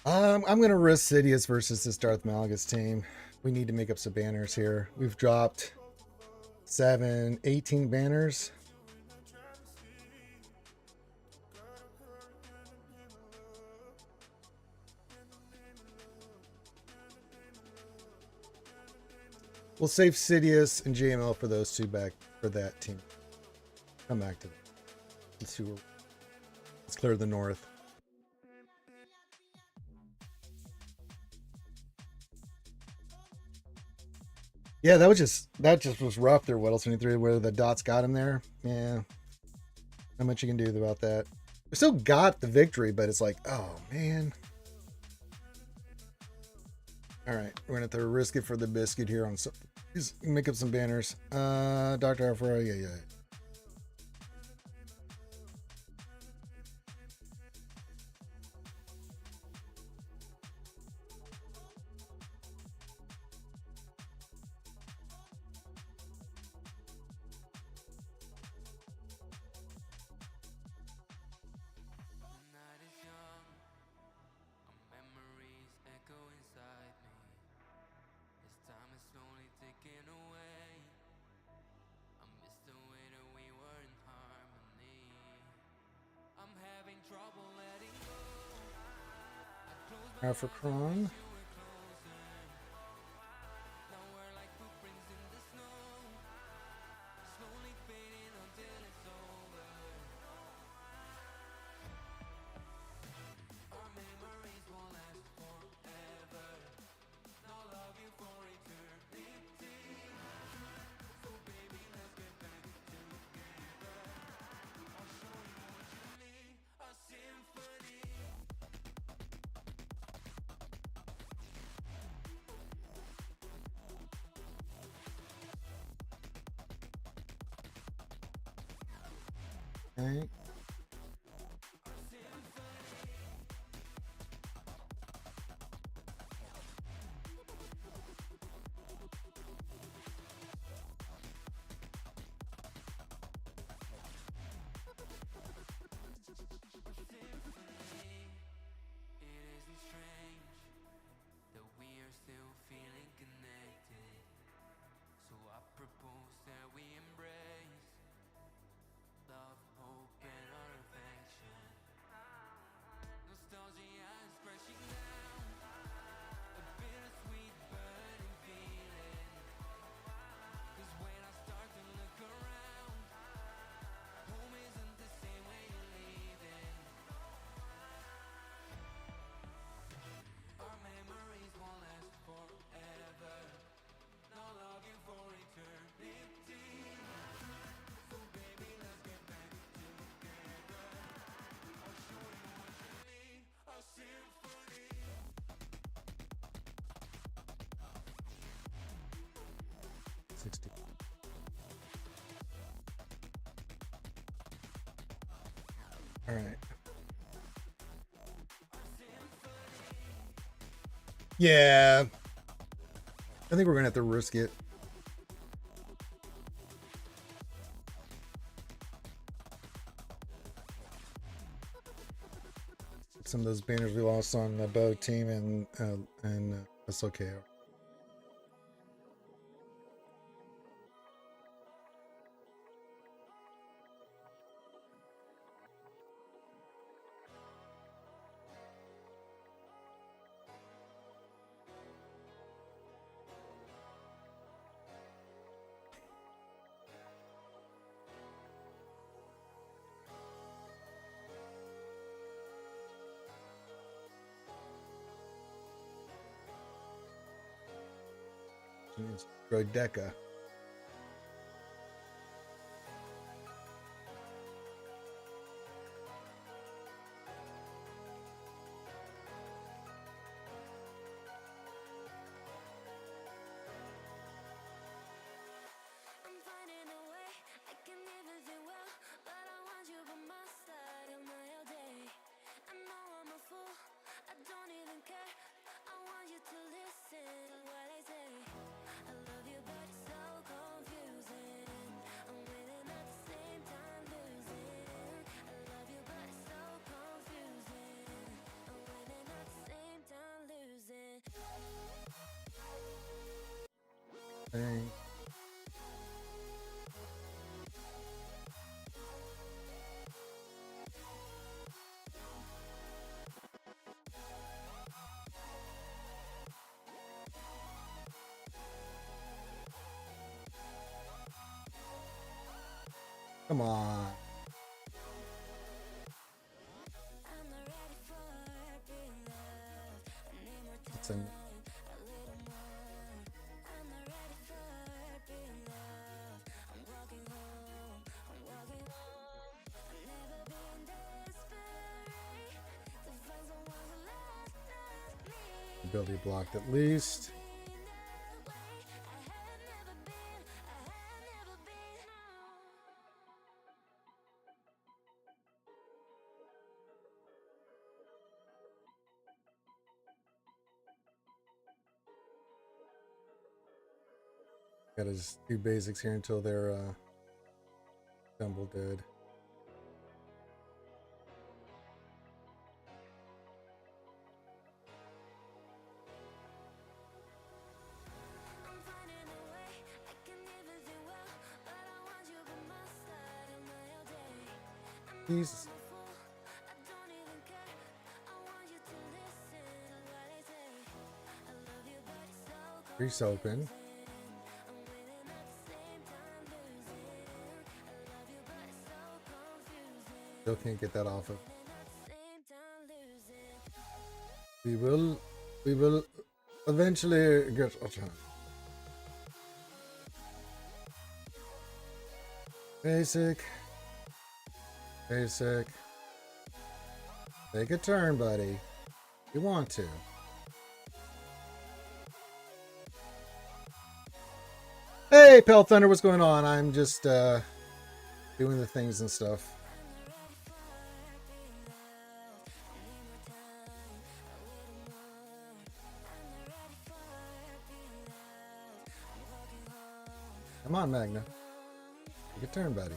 I'm gonna risk Sidious versus this Darth Malgus team. We need to make up some banners here. We've dropped 18 banners. We'll save Sidious and JML for those two back for that team. Come back to them. Let's see where. Let's clear the north. Yeah, that just was rough there, Weddle 23, where the Dots got him there. Yeah. Not much you can do about that. We still got the victory, but it's like, oh man. Alright, we're gonna have to risk it for the biscuit here on some. Just make up some banners. Dr. Alfaro, yeah. Africron. Okay. $60. All right. Yeah. I think we're going to have to risk it. Some of those banners we lost on the Bow team and that's okay. Droideca. Dang. Come on. It's an ability blocked at least. Got his two basics here until they're double dead. He's Grease open. Still can't get that off of. We will eventually get a chance. Basic. Take a turn, buddy. You want to. Hey, Pale Thunder, what's going on? I'm just doing the things and stuff. Come on, Magna. Take a turn, buddy.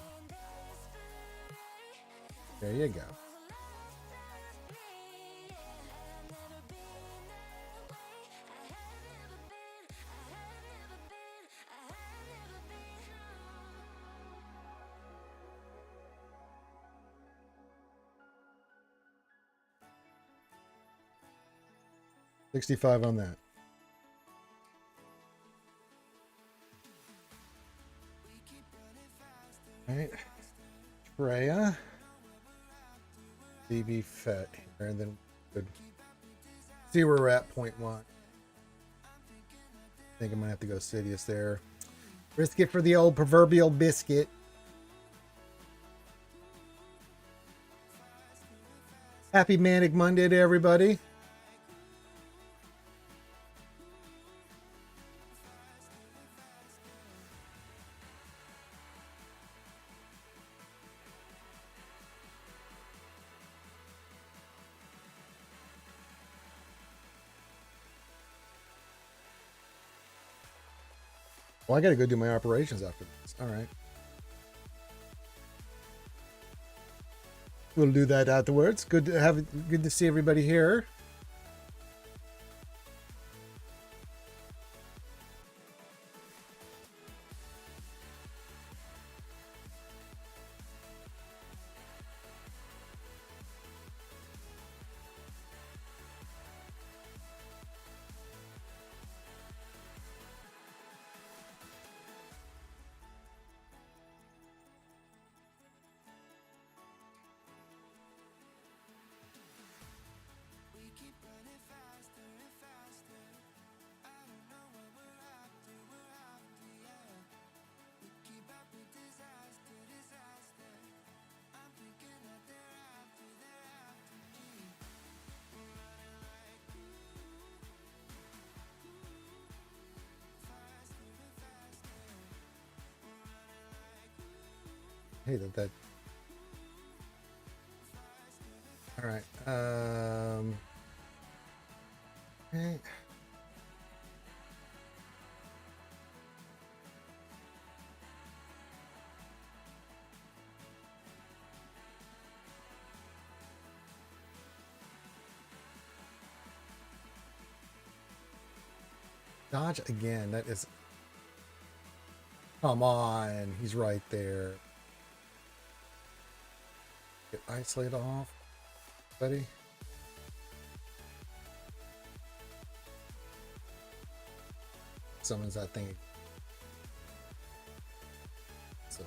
There you go. $65 on that. All right. Freya. DB Fett here, and then good. See where we're at, 0.1. I think I'm gonna have to go Sidious there. Risk it for the old proverbial biscuit. Happy Manic Monday to everybody. Well, I gotta go do my operations after this. All right. We'll do that afterwards. Good to see everybody here. Hey, that. All right. Okay. Dodge again. That is. Come on. He's right there. Get isolate off. Buddy. Summons that thing. So.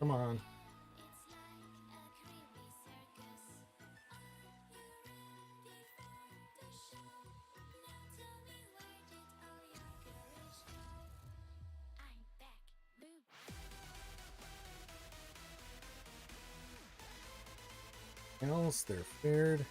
Come on. Else they're feared.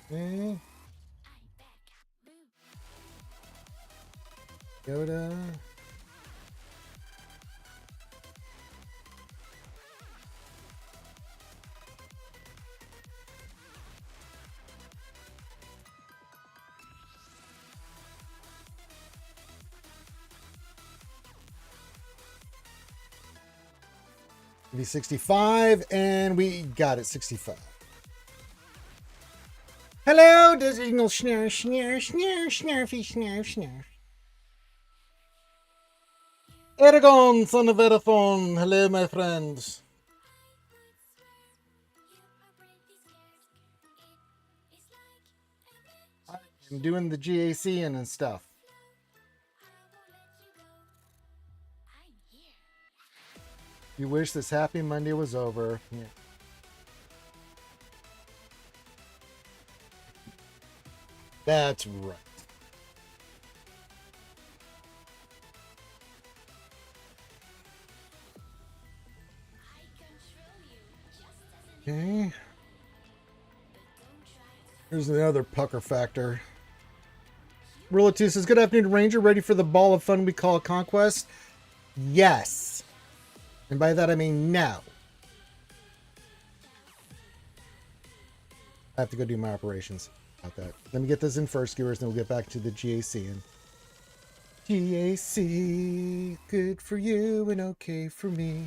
Okay. Yoda. Be 65, and we got it 65. Hello, digital snare, snare, snare, snarfy, snare, snare. Eragon, son of Erathon. Hello, my friends. I'm doing the GAC and stuff. You wish this happy Monday was over. Yeah. That's right. Okay. Here's another pucker factor. Rula2 says, good afternoon, Ranger. Ready for the ball of fun we call Conquest? Yes. And by that I mean no. I have to go do my operations about that. Let me get this in first, viewers, and then we'll get back to the GAC. And GAC, good for you and okay for me.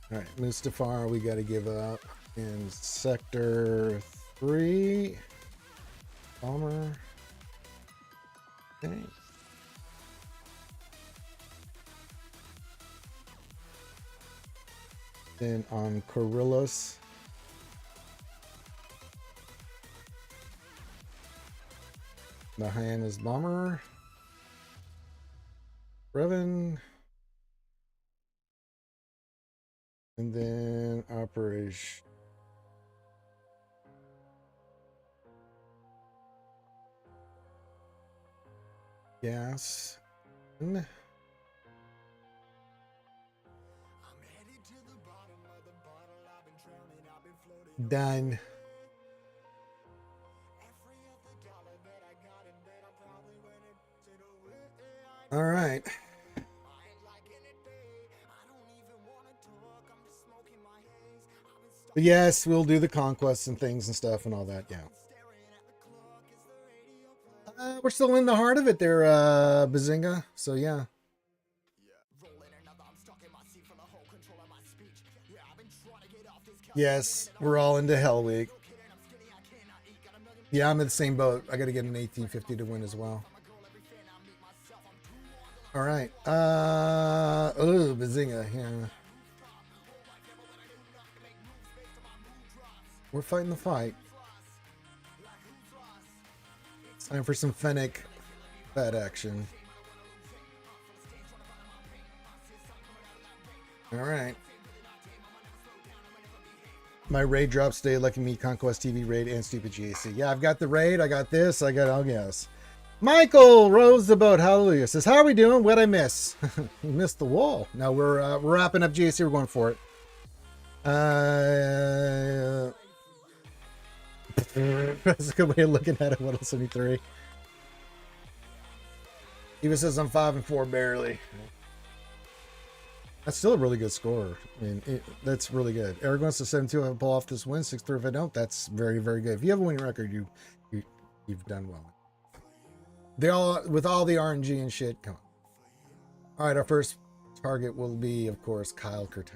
All right, Mustafar, we got to give up in Sector 3. Bomber. Okay. Then on Coryllis. The Hyannis Bomber. Revan. And then Operation. Gas. Done. All right. But yes, we'll do the conquests and things and stuff and all that. Yeah. We're still in the heart of it there, Bazinga. So yeah. Yes, we're all into Hell Week. Yeah, I'm in the same boat. I got to get an 1850 to win as well. All right. Oh, Bazinga. Yeah. We're fighting the fight. It's time for some Fennec bad action. All right. My raid drops today, Lucky Me, Conquest TV raid, and Stupid GAC. Yeah, I've got the raid. I got this. I got, oh, yes. Michael Rose the Boat, hallelujah, says, how are we doing? What'd I miss? We missed the wall. No, we're wrapping up GAC. We're going for it. That's a good way of looking at it. 173. Even says I'm 5-4 barely. That's still a really good score. I mean, that's really good. Aragorn says 7-2. I pull off this win. 6-3 if I don't. That's very, very good. If you have a winning record, you've done well. They all with all the RNG and shit. Come on. All right, our first target will be, of course, Kyle Curtis.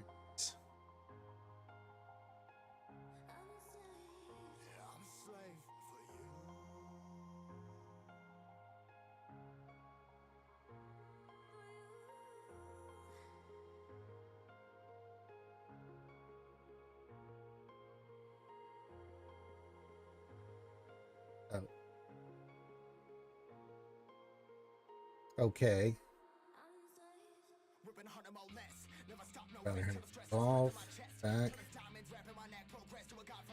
Okay. Off, back.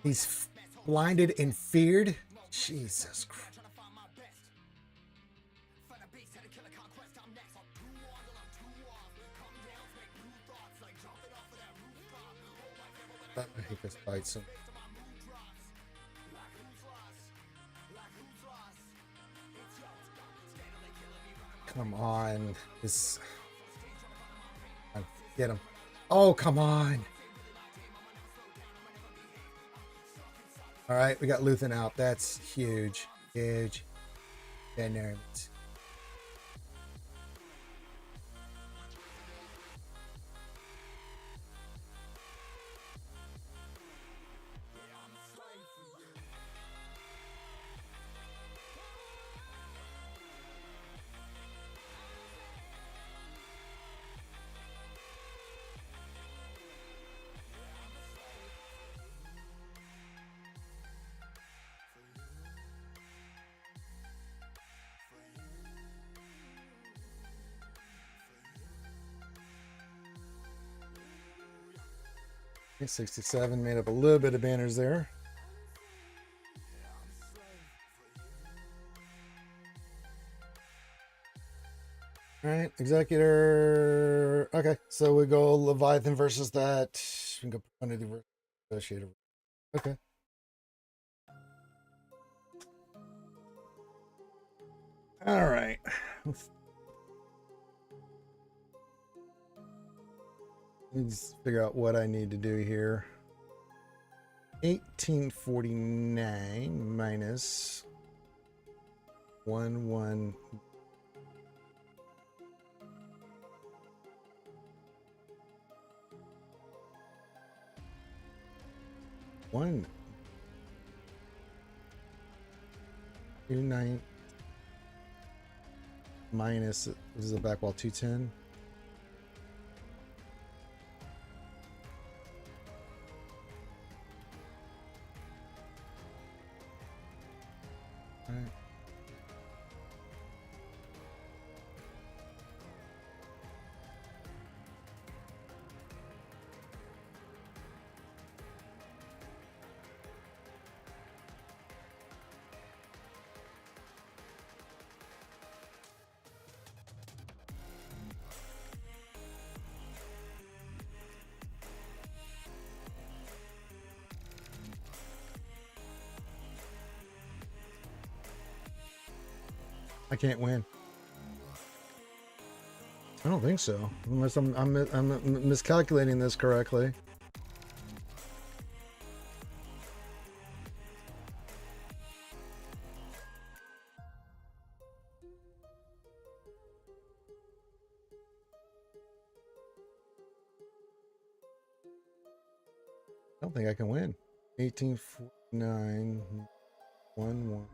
He's blinded and feared. Jesus Christ. I hate this fight so. Come on. This. Get him. Oh, come on. All right, we got Luthen out. That's huge. Huge. Dead nerves. 67 made up a little bit of banners there. All right, Executor. Okay, so we go Leviathan versus that. We can go Profundity versus Associated. Okay. All right. Let's figure out what I need to do here. 1849 minus 1 1 29 minus, this is a back wall 210. All right. I can't win. I don't think so, unless I'm miscalculating this correctly. I don't think I can win. 1849 1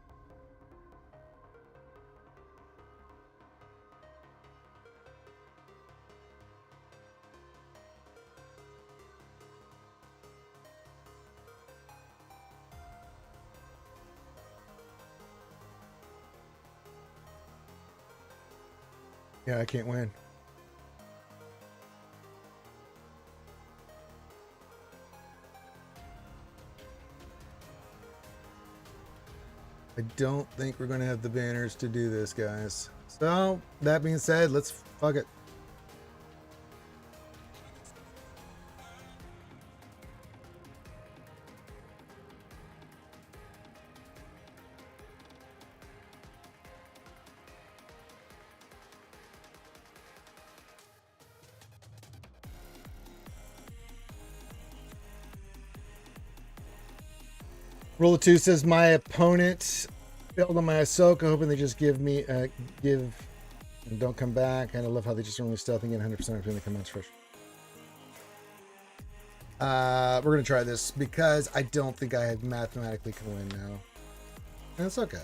Yeah, I can't win. I don't think we're going to have the banners to do this, guys. So, that being said, let's fuck it. Rule of 2 says my opponent failed on my Ahsoka, hoping they just give me give and don't come back. I love how they just only stealth and get 100% between the comments first. We're gonna try this because I don't think I mathematically can win now. That's okay.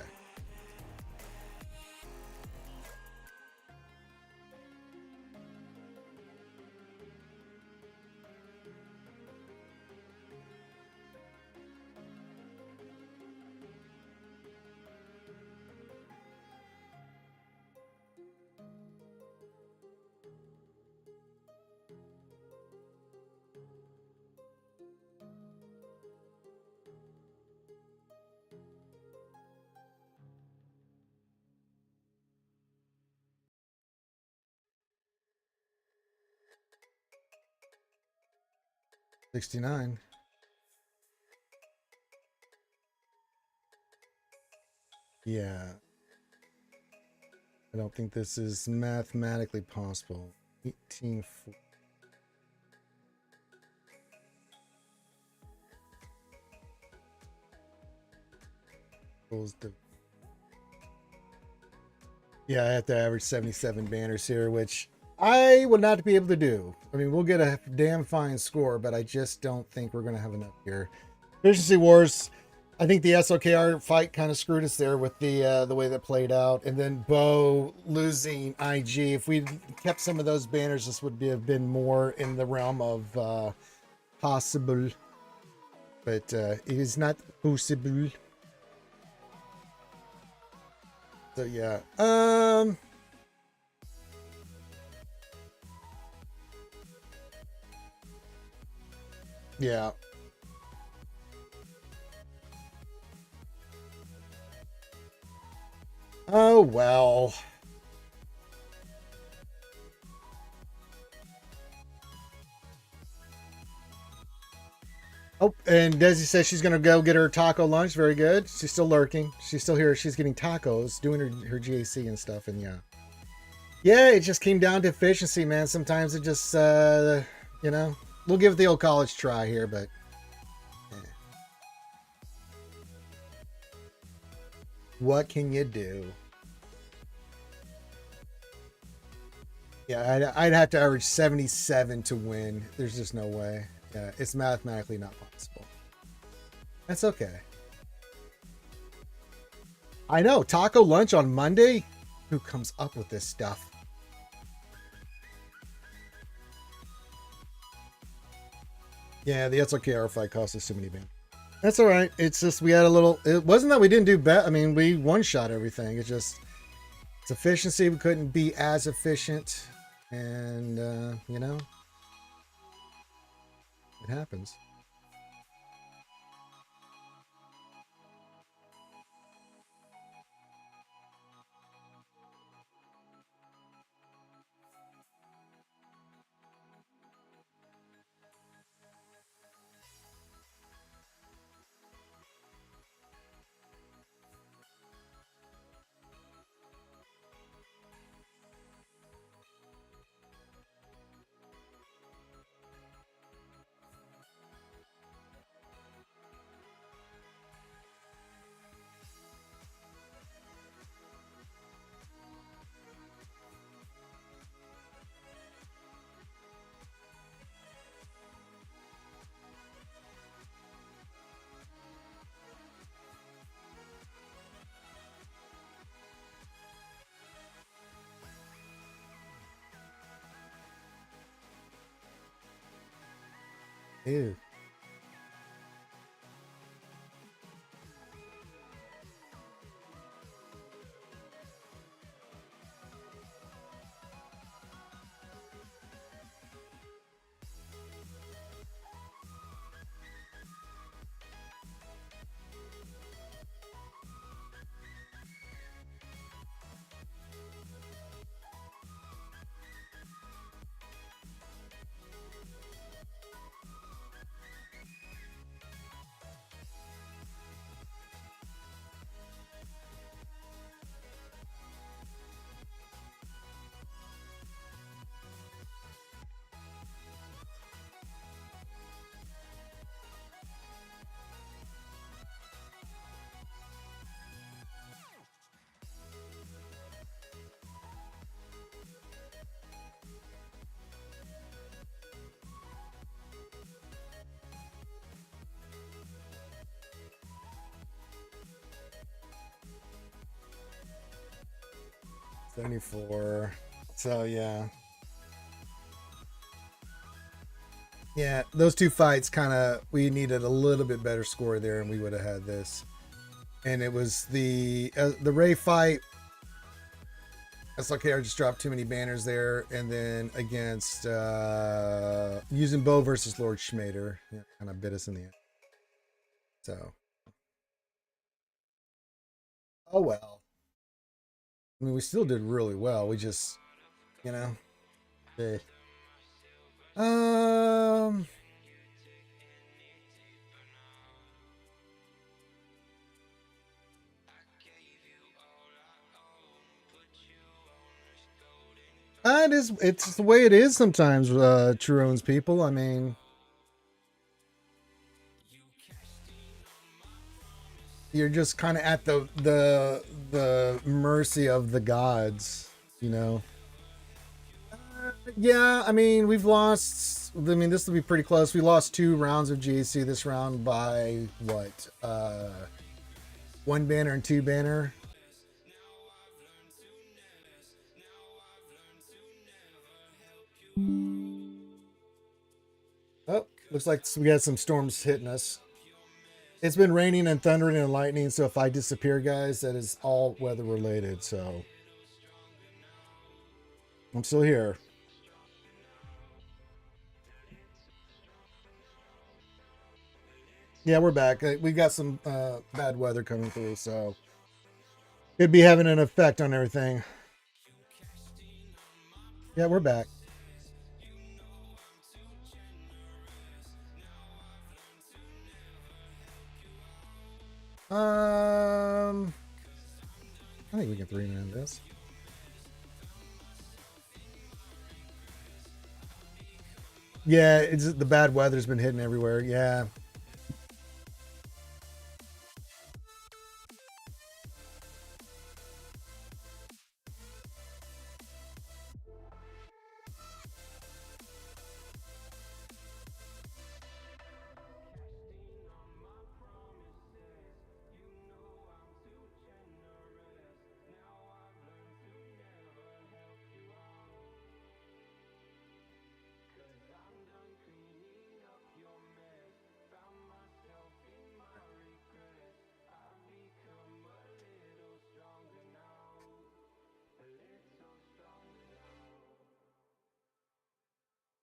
$69. Yeah. I don't think this is mathematically possible. 18. Yeah, I have to average 77 banners here, which I would not be able to do. I mean, we'll get a damn fine score, but I just don't think we're going to have enough here. Efficiency Wars, I think the SOKR fight kind of screwed us there with the way that played out. And then Bo losing IG. If we kept some of those banners, this would have been more in the realm of possible. But it is not possible. So yeah. Yeah. Oh, well. Oh, and Desi says she's going to go get her taco lunch. Very good. She's still lurking. She's still here. She's getting tacos, doing her GAC and stuff. And yeah. Yeah, it just came down to efficiency, man. Sometimes it just, you know, we'll give it the old college try here, but. Eh. What can you do? Yeah, I'd have to average 77 to win. There's just no way. Yeah, it's mathematically not possible. That's okay. I know. Taco lunch on Monday? Who comes up with this stuff? Yeah, the SLKR fight cost us too many band. That's all right. It's just we had a little. It wasn't that we didn't do bet. I mean, we one shot everything. It's just it's efficiency. We couldn't be as efficient, and you know, it happens. Ew. $74. So yeah. Yeah, those two fights kind of we needed a little bit better score there, and we would have had this. And it was the Ray fight. That's okay. I just dropped too many banners there, and then against using Bo versus Lord Schmader, yeah, kind of bit us in the end. So, oh well. I mean, we still did really well. We just, you know, eh. um. It is. It's the way it is sometimes. True owns people. I mean, you're just kind of at the mercy of the gods. You know. Yeah. I mean, we've lost. I mean, this will be pretty close. We lost 2 rounds of GAC this round by what? 1 banner and 2 banner. Oh, looks like we got some storms hitting us. It's been raining and thundering and lightning, so if I disappear, guys, that is all weather related. So I'm still here. Yeah, we're back. We got some bad weather coming through, so it'd be having an effect on everything. Yeah, we're back. I think we can 3-man this. Yeah, it's the bad weather's been hitting everywhere. Yeah.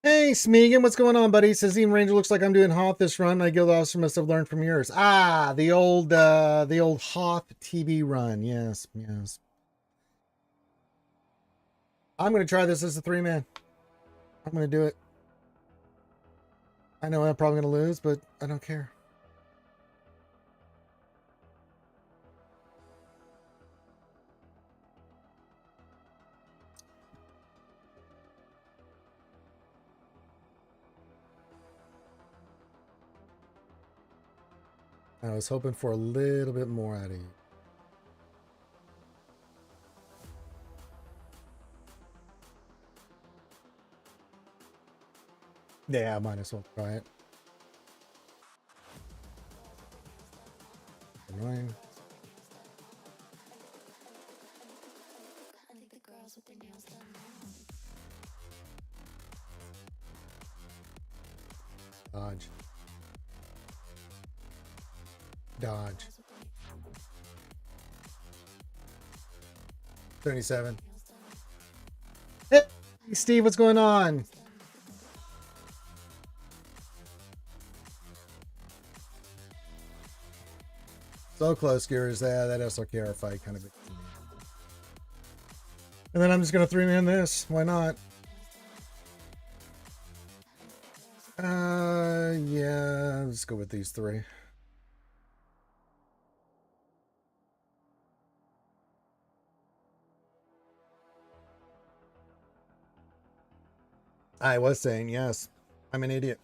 Hey, Smeagol, what's going on, buddy? Says Even Ranger looks like I'm doing Hoth this run. My guild officer must have learned from yours. Ah, the old Hoth TB run. Yes, yes. I'm gonna try this as a 3-man. I'm gonna do it. I know I'm probably gonna lose, but I don't care. I was hoping for a little bit more out of you. Yeah, I might as well try it. Annoying. Dodge. Dodge. 77. Hey, Steve, what's going on? So close, Gears. That SLKR fight kind of. And then I'm just gonna 3-man this. Why not? Yeah. Let's go with these 3. I was saying yes. I'm an idiot.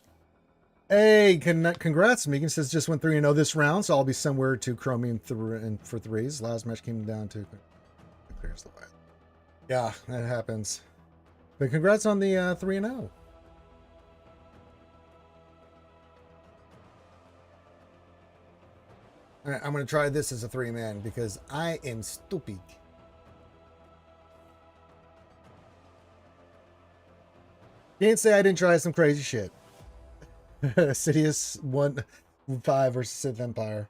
Hey, congrats. Megan says just went 3-0 this round, so I'll be somewhere to Chromium for 3s. Last match came down to clears the way. Yeah, that happens. But congrats on the 3-0. All right, I'm going to try this as a 3-man because I am stupid. Can't say I didn't try some crazy shit. Sidious 1-5 versus Sith Empire.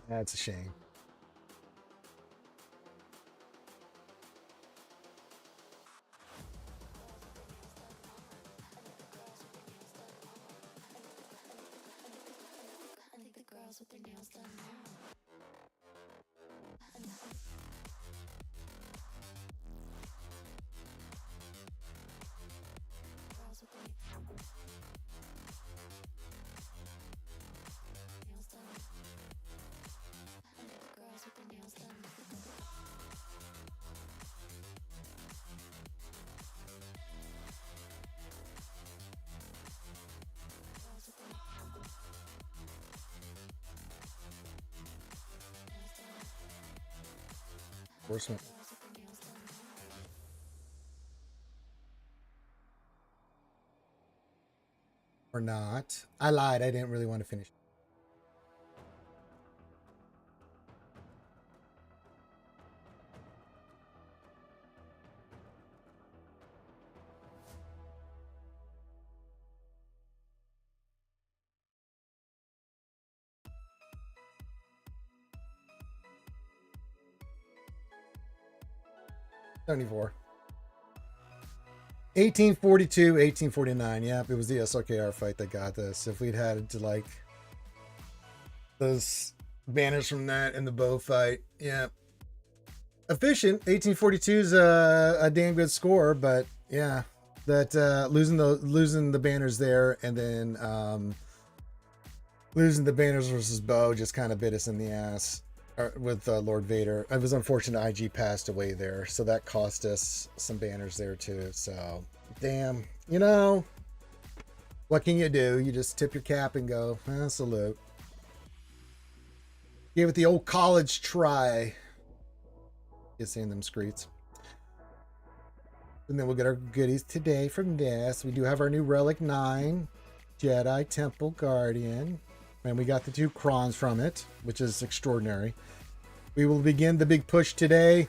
That's a shame. With their nails done now. Enforcement. Or not. I lied. I didn't really want to finish. $74. 1842, 1849. Yep, it was the SRKR fight that got this. If we'd had to like those banners from that and the bow fight, yeah. Efficient. 1842 is a damn good score, but yeah, that losing the banners there and then losing the banners versus bow just kind of bit us in the ass with Lord Vader. It was unfortunate IG passed away there, so that cost us some banners there too. So damn, you know, what can you do? You just tip your cap and go, salute. Give it the old college try. Just seeing them screets. And then we'll get our goodies today from this. We do have our new Relic 9 Jedi Temple Guardian. And we got the 2 crons from it, which is extraordinary. We will begin the big push today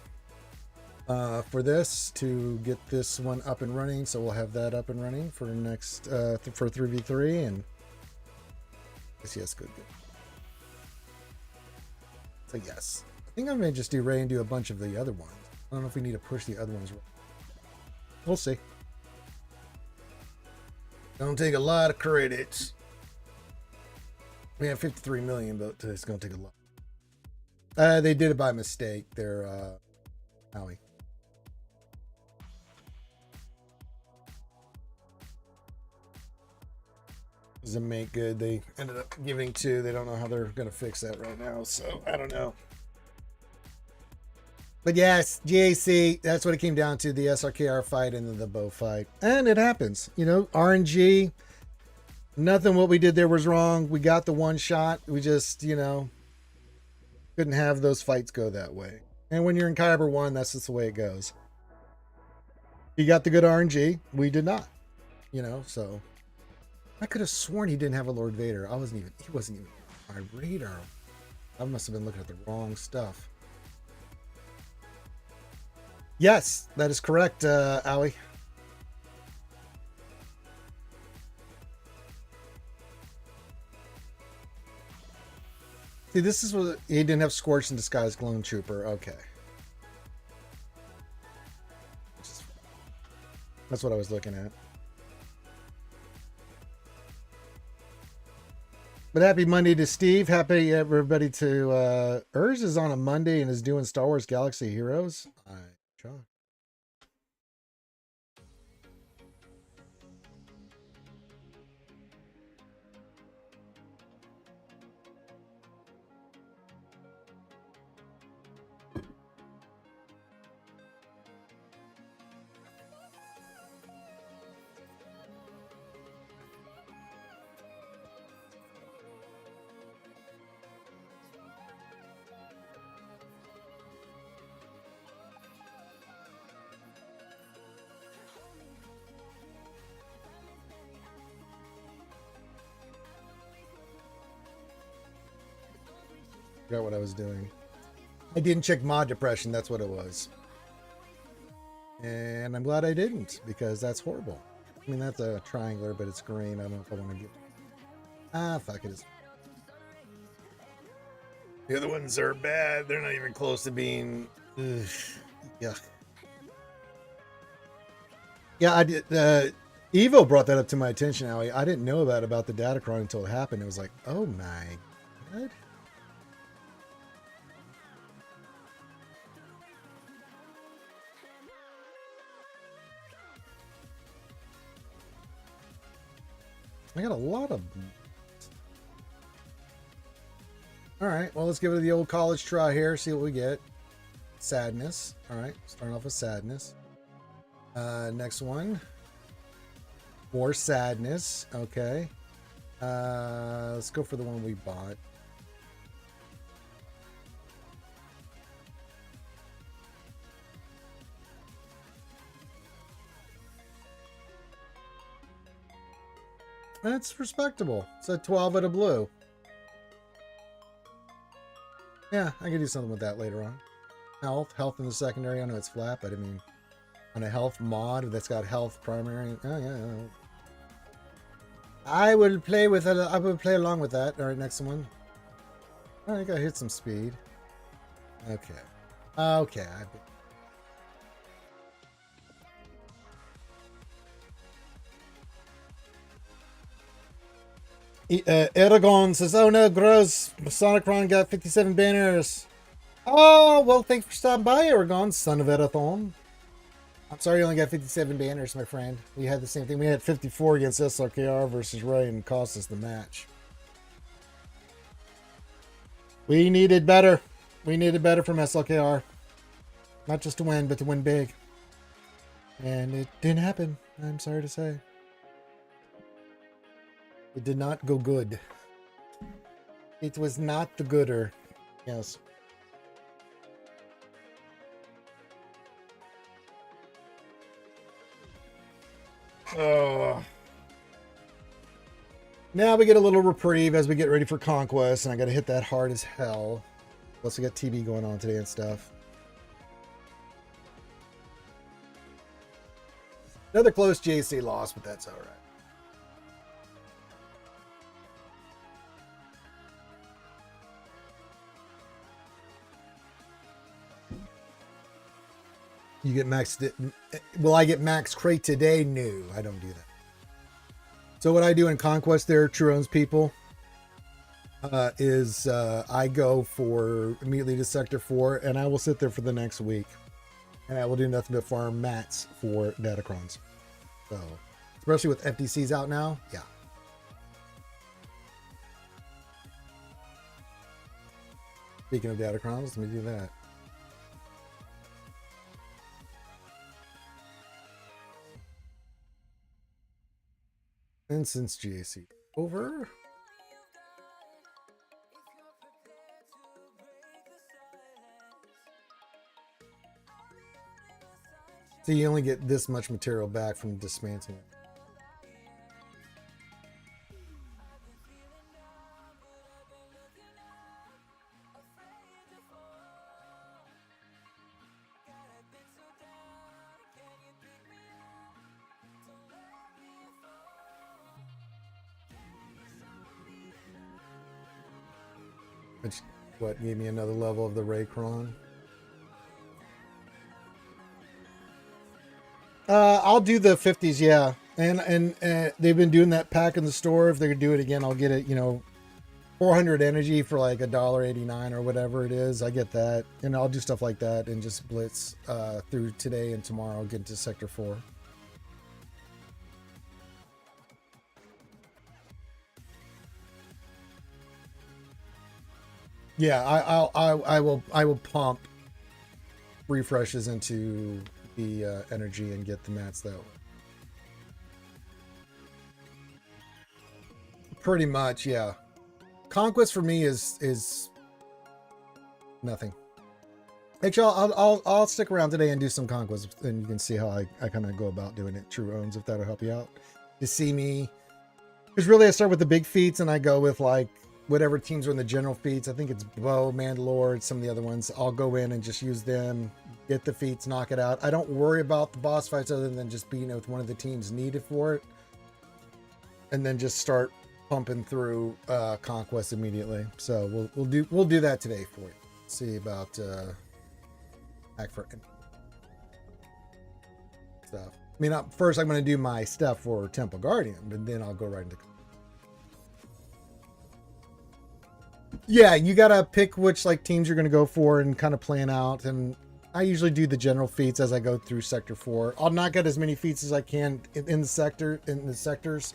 for this to get this one up and running. So we'll have that up and running for next for 3v3 and yes, good. So yes. I think I may just do Ray and do a bunch of the other ones. I don't know if we need to push the other ones. We'll see. Don't take a lot of credits. We have 53 million, but it's going to take a lot. They did it by mistake. They're Howie. Doesn't make good. They ended up giving 2. They don't know how they're going to fix that right now. So I don't know. But yes, GAC, that's what it came down to, the SRKR fight and then the bow fight. And it happens. You know, RNG, nothing what we did there was wrong. We got the one shot. We just, you know, couldn't have those fights go that way. And when you're in Kyber 1, that's just the way it goes. He got the good RNG. We did not. You know, so I could have sworn he didn't have a Lord Vader. He wasn't even on my radar. I must have been looking at the wrong stuff. Yes, that is correct, Owie. See, this is what he didn't have Scorch and Disguise Clone Trooper. Okay. That's what I was looking at. But happy Monday to Steve. Happy everybody to Urz is on a Monday and is doing Star Wars Galaxy Heroes. Sure. Forgot what I was doing. I didn't check mod depression. That's what it was. And I'm glad I didn't, because that's horrible. I mean, that's a triangular, but it's green. I don't know if I want to get... fuck it. The other ones are bad. They're not even close to being... Ugh. Yuck. Yeah, I did... Evo brought that up to my attention, Howie. I didn't know about the Datacron until it happened. It was like, oh my god. I got a lot of them. All right, well, let's give it the old college try here. See what we get. Sadness. All right, starting off with sadness. Next one. More sadness. Okay. Let's go for the one we bought. That's respectable. It's a 12 out of blue. Yeah, I can do something with that later on. Health in the secondary. I know it's flat, but I mean, on a health mod that's got health primary. Oh yeah. I would play with it. I would play along with that. All right, next one. I think I hit some speed. Okay. Okay. Eragon says, "Oh no, gross! Sonicron got 57 banners." Oh well, thanks for stopping by, Eragon, son of Erathon. I'm sorry you only got 57 banners, my friend. We had the same thing. We had 54 against SRKR versus Ray and cost us the match. We needed better. We needed better from SLKR. Not just to win, but to win big. And it didn't happen, I'm sorry to say. It did not go good. It was not the gooder. Yes. Oh. Now we get a little reprieve as we get ready for Conquest, and I got to hit that hard as hell. Plus, we got TV going on today and stuff. Another close JC loss, but that's all right. You get max. Will I get max crate today? No, I don't do that. So what I do in Conquest there, True Owns people, is I go for immediately to Sector 4, and I will sit there for the next week. And I will do nothing but farm mats for Datacrons. So, especially with FTCs out now, yeah. Speaking of Datacrons, let me do that. And since GAC over, so you only get this much material back from dismantling. Which, what, gave me another level of the Raycron? I'll do the 50s, yeah. And they've been doing that pack in the store. If they could do it again, I'll get it, 400 energy for like $1.89 or whatever it is. I get that. And I'll do stuff like that and just blitz through today and tomorrow, get to Sector 4. Yeah, I will pump refreshes into the energy and get the mats that way. Pretty much, yeah. Conquest for me is nothing. Actually, I'll stick around today and do some Conquest, and you can see how I kind of go about doing it. True Owns, if that'll help you out. To see me, because really I start with the big feats and I go with like whatever teams are in the general feats. I think it's Bow, Mandalore, some of the other ones. I'll go in and just use them, get the feats, knock it out. I don't worry about the boss fights other than just being with one of the teams needed for it, and then just start pumping through Conquest immediately. So we'll do that today for you. See about back for stuff. I mean, first I'm going to do my stuff for Temple Guardian, but then I'll go right into. Yeah, you gotta pick which like teams you're gonna go for and kind of plan out. And I usually do the general feats as I go through Sector 4. I'll knock out as many feats as I can in the sectors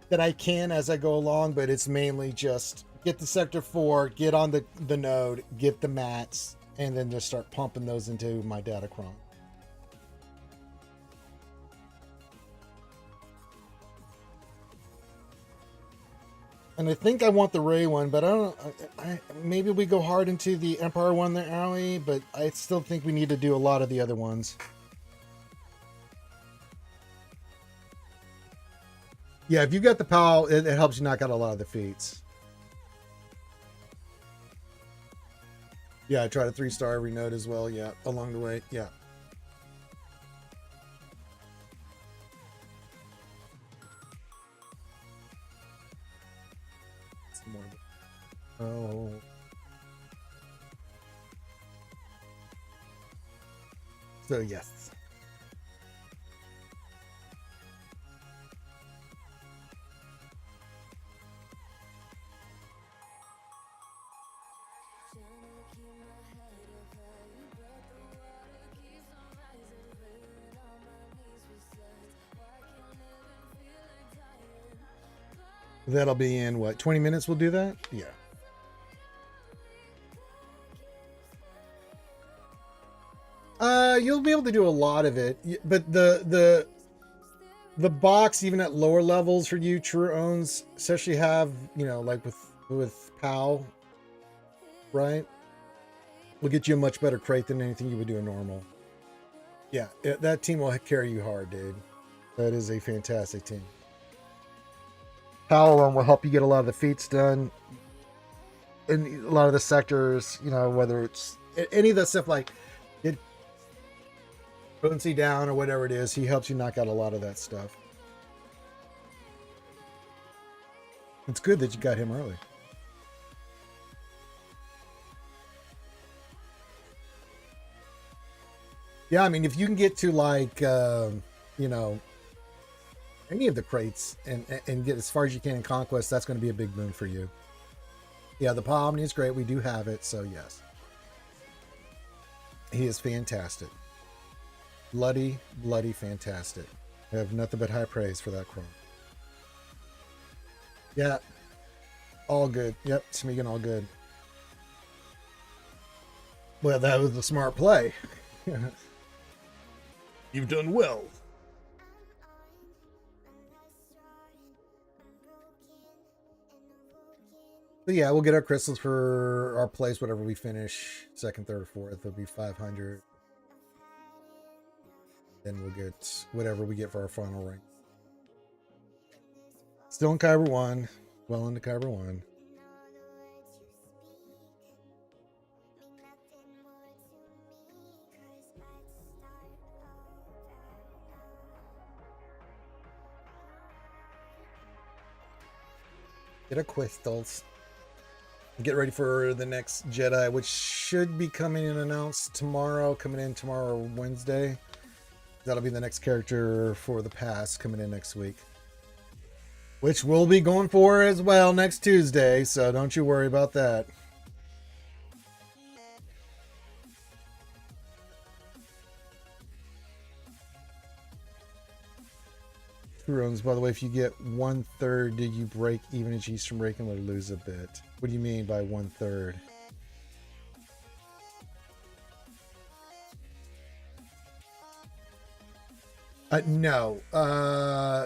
that I can as I go along. But it's mainly just get the Sector 4, get on the node, get the mats, and then just start pumping those into my Datacron. And I think I want the Ray one, but I don't. Maybe we go hard into the Empire one there early, but I still think we need to do a lot of the other ones. Yeah, if you got the PAL, it helps you knock out a lot of the feats. Yeah, I tried a 3-star every node as well. Yeah, along the way. Yeah. Oh. So yes. That'll be in what, 20 minutes we'll do that? Yeah. You'll be able to do a lot of it, but the box, even at lower levels for you true owns, especially have, you know, like with POW, right? Will get you a much better crate than anything you would do in normal. Yeah, that team will carry you hard, dude. That is a fantastic team. POW alone will help you get a lot of the feats done in a lot of the sectors, you know, whether it's any of the stuff like it potency down or whatever it is, he helps you knock out a lot of that stuff. It's good that you got him early. Yeah, I mean, if you can get to like, you know, any of the crates and get as far as you can in Conquest, that's going to be a big boon for you. Yeah, the Pomni is great. We do have it, so yes. He is fantastic. Bloody, bloody fantastic. I have nothing but high praise for that Chrome. Yeah, all good. Yep, Smeagol, all good. Well, that was a smart play. You've done well. But yeah, we'll get our crystals for our place, whatever we finish, second, third, fourth. It'll be 500. Then we'll get whatever we get for our final rank. Still in Kyber 1. Well into Kyber 1. Get our crystals. Get ready for the next Jedi, which should be coming and announced tomorrow. Coming in tomorrow, Wednesday. That'll be the next character for the pass coming in next week. Which we'll be going for as well next Tuesday, so don't you worry about that. Runes, by the way, if you get 1/3, did you break even at Eastern Breaking or lose a bit? What do you mean by 1/3? No.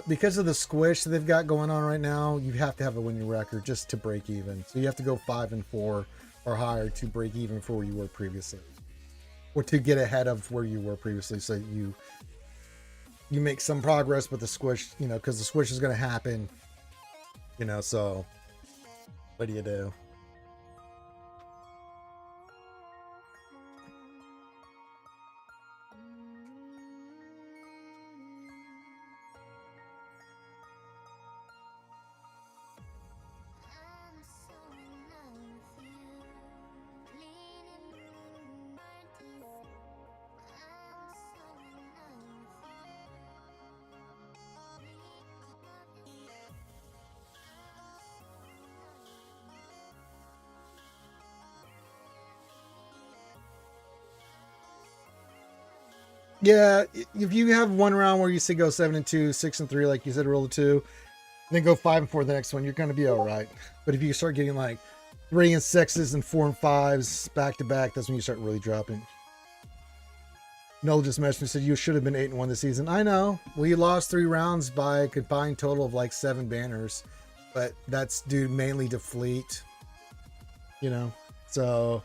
Because of the squish that they've got going on right now, you have to have a winning record just to break even. So you have to go 5-4 or higher to break even for where you were previously, or to get ahead of where you were previously. So you make some progress with the squish, you know, because the squish is going to happen, you know. So what do you do? Yeah, if you have one round where you say go 7-2, 6-3, like you said, roll a 2, then go 5-4 the next one, you're going to be all right. But if you start getting like 3 and 6s and 4 and 5s back to back, that's when you start really dropping. Noel just mentioned, said you should have been 8-1 this season. I know. We lost 3 rounds by a combined total of like 7 banners, but that's due mainly to fleet, you know. So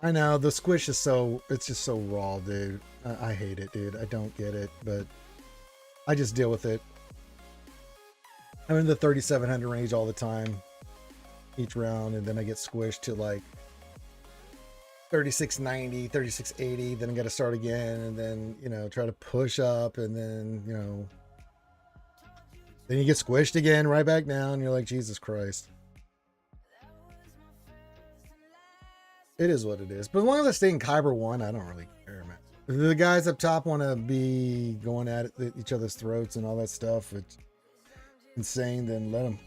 I know the squish is it's just so raw, dude. I hate it, dude. I don't get it, but I just deal with it. I'm in the 3,700 range all the time, each round, and then I get squished to like 3690, 3680. Then I got to start again, and then, you know, try to push up, and then, you know, then you get squished again, right back down. You're like, Jesus Christ. It is what it is. But as long as I stay in Kyber 1, I don't really care, man. If the guys up top want to be going at each other's throats and all that stuff, it's insane, then let them.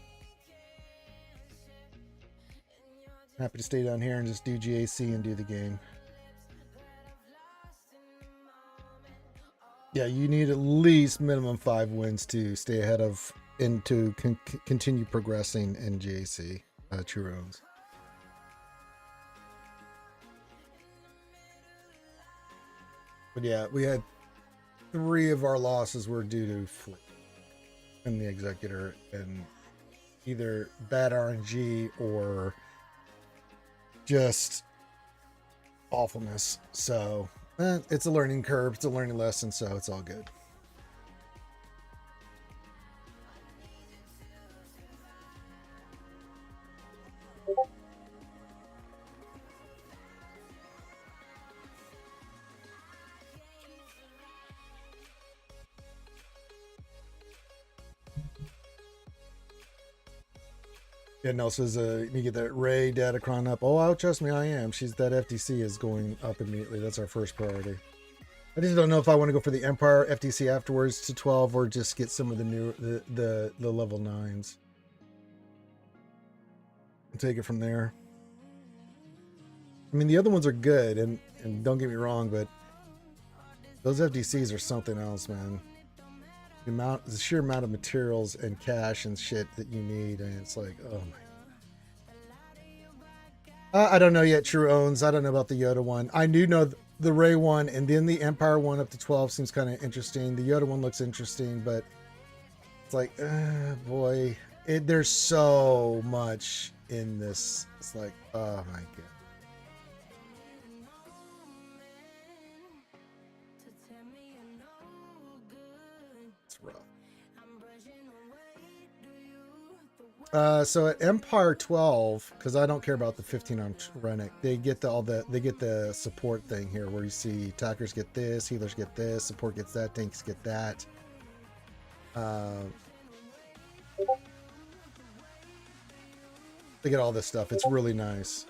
Happy to stay down here and just do GAC and do the game. Yeah, you need at least minimum 5 wins to stay ahead of and to continue progressing in GAC, True Runes. But yeah, we had 3 of our losses were due to Fleet and the Executor, and either bad RNG or just awfulness. So it's a learning curve, it's a learning lesson, so it's all good. Yeah, no, says you get that Ray Datacron up. Oh, trust me, I am. That FTC is going up immediately. That's our first priority. I just don't know if I want to go for the Empire FTC afterwards to 12 or just get some of the new the level 9s. And take it from there. I mean, the other ones are good, and don't get me wrong, but those FTCs are something else, man. The sheer amount of materials and cash and shit that you need, and it's like, oh my. I don't know yet. True owns. I don't know about the Yoda one. I do know the Ray one, and then the Empire one up to 12 seems kind of interesting. The Yoda one looks interesting, but it's like, boy, there's so much in this. It's like, oh my god. So at Empire 12, because I don't care about the 15 on Rennick, they get the support thing here where you see attackers get this, healers get this, support gets that, tanks get that. They get all this stuff. It's really nice.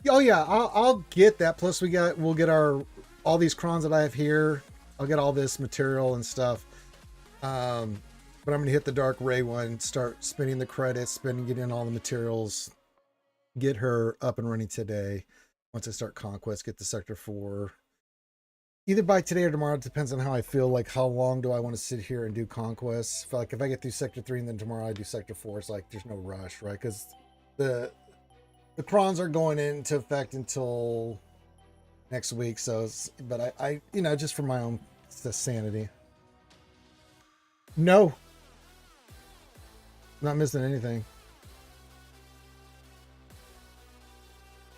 Oh yeah, I'll get that. Plus we'll get all these crons that I have here. I'll get all this material and stuff. But I'm gonna hit the Dark Ray one, start spending the credits, getting all the materials, get her up and running today. Once I start Conquest, get the Sector 4. Either by today or tomorrow, it depends on how I feel. Like, how long do I want to sit here and do Conquest? If I get through Sector 3 and then tomorrow I do Sector 4, it's like there's no rush, right? Because the crons are going into effect until next week. So, but I just for my own sanity. No, not missing anything.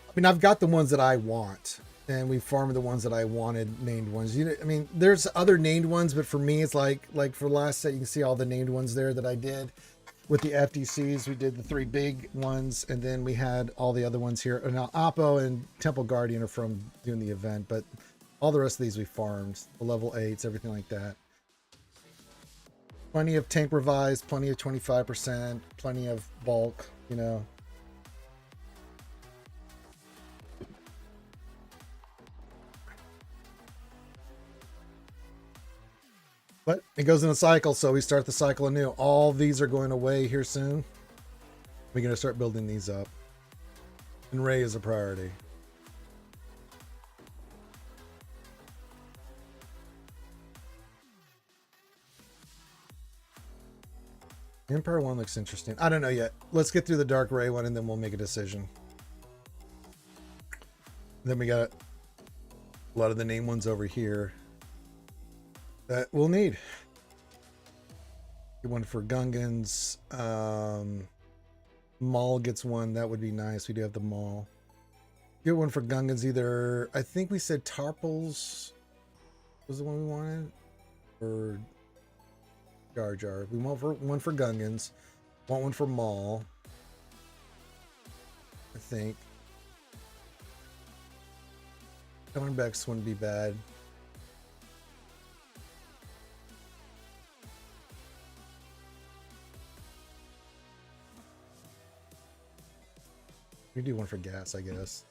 I mean, I've got the ones that I want, and we farmed the ones that I wanted, named ones. I mean, there's other named ones, but for me, it's like for the last set, you can see all the named ones there that I did. With the FTCs, we did the 3 big ones, and then we had all the other ones here. Now, Oppo and Temple Guardian are from doing the event, but all the rest of these we farmed. The level 8s, everything like that. Plenty of tank revised, plenty of 25%, plenty of bulk, But it goes in a cycle, so we start the cycle anew. All these are going away here soon. We're going to start building these up. And Ray is a priority. Empire 1 looks interesting. I don't know yet. Let's get through the Dark Ray one, and then we'll make a decision. Then we got a lot of the name ones over here that we'll need. Get one for Gungans. Maul gets one. That would be nice. We do have the Maul. Get one for Gungans either. I think we said Tarpals was the one we wanted. Or Jar Jar. We want one for Gungans. Want one for Maul. I think. Thornbecks wouldn't be bad. We do one for gas, I guess.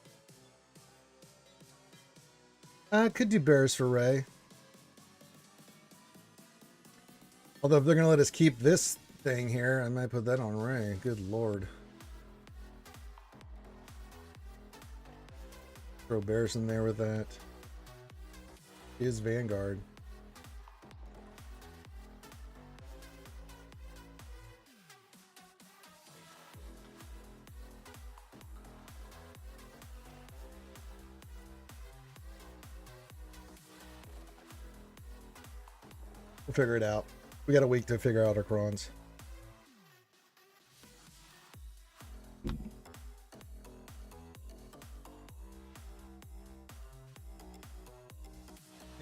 Could do bears for Ray. Although if they're gonna let us keep this thing here, I might put that on Ray. Good lord. Throw Bears in there with that. He is Vanguard. We'll figure it out. We got a week to figure out our crons.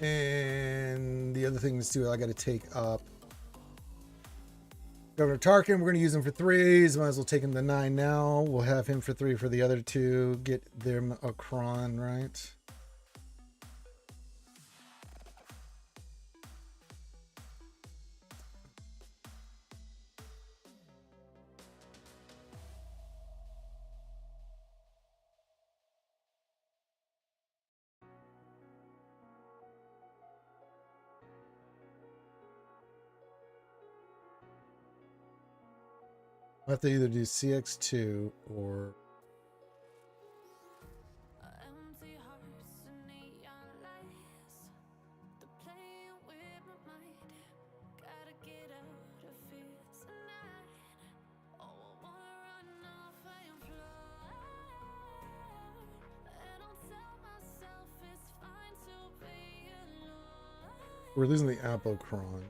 And the other things too, I got to take up Governor Tarkin. We're going to use him for 3s. Might as well take him to 9 now. We'll have him for 3 for the other 2. Get them a cron, right? I'll have to either do CX2 or we're losing the Apocron.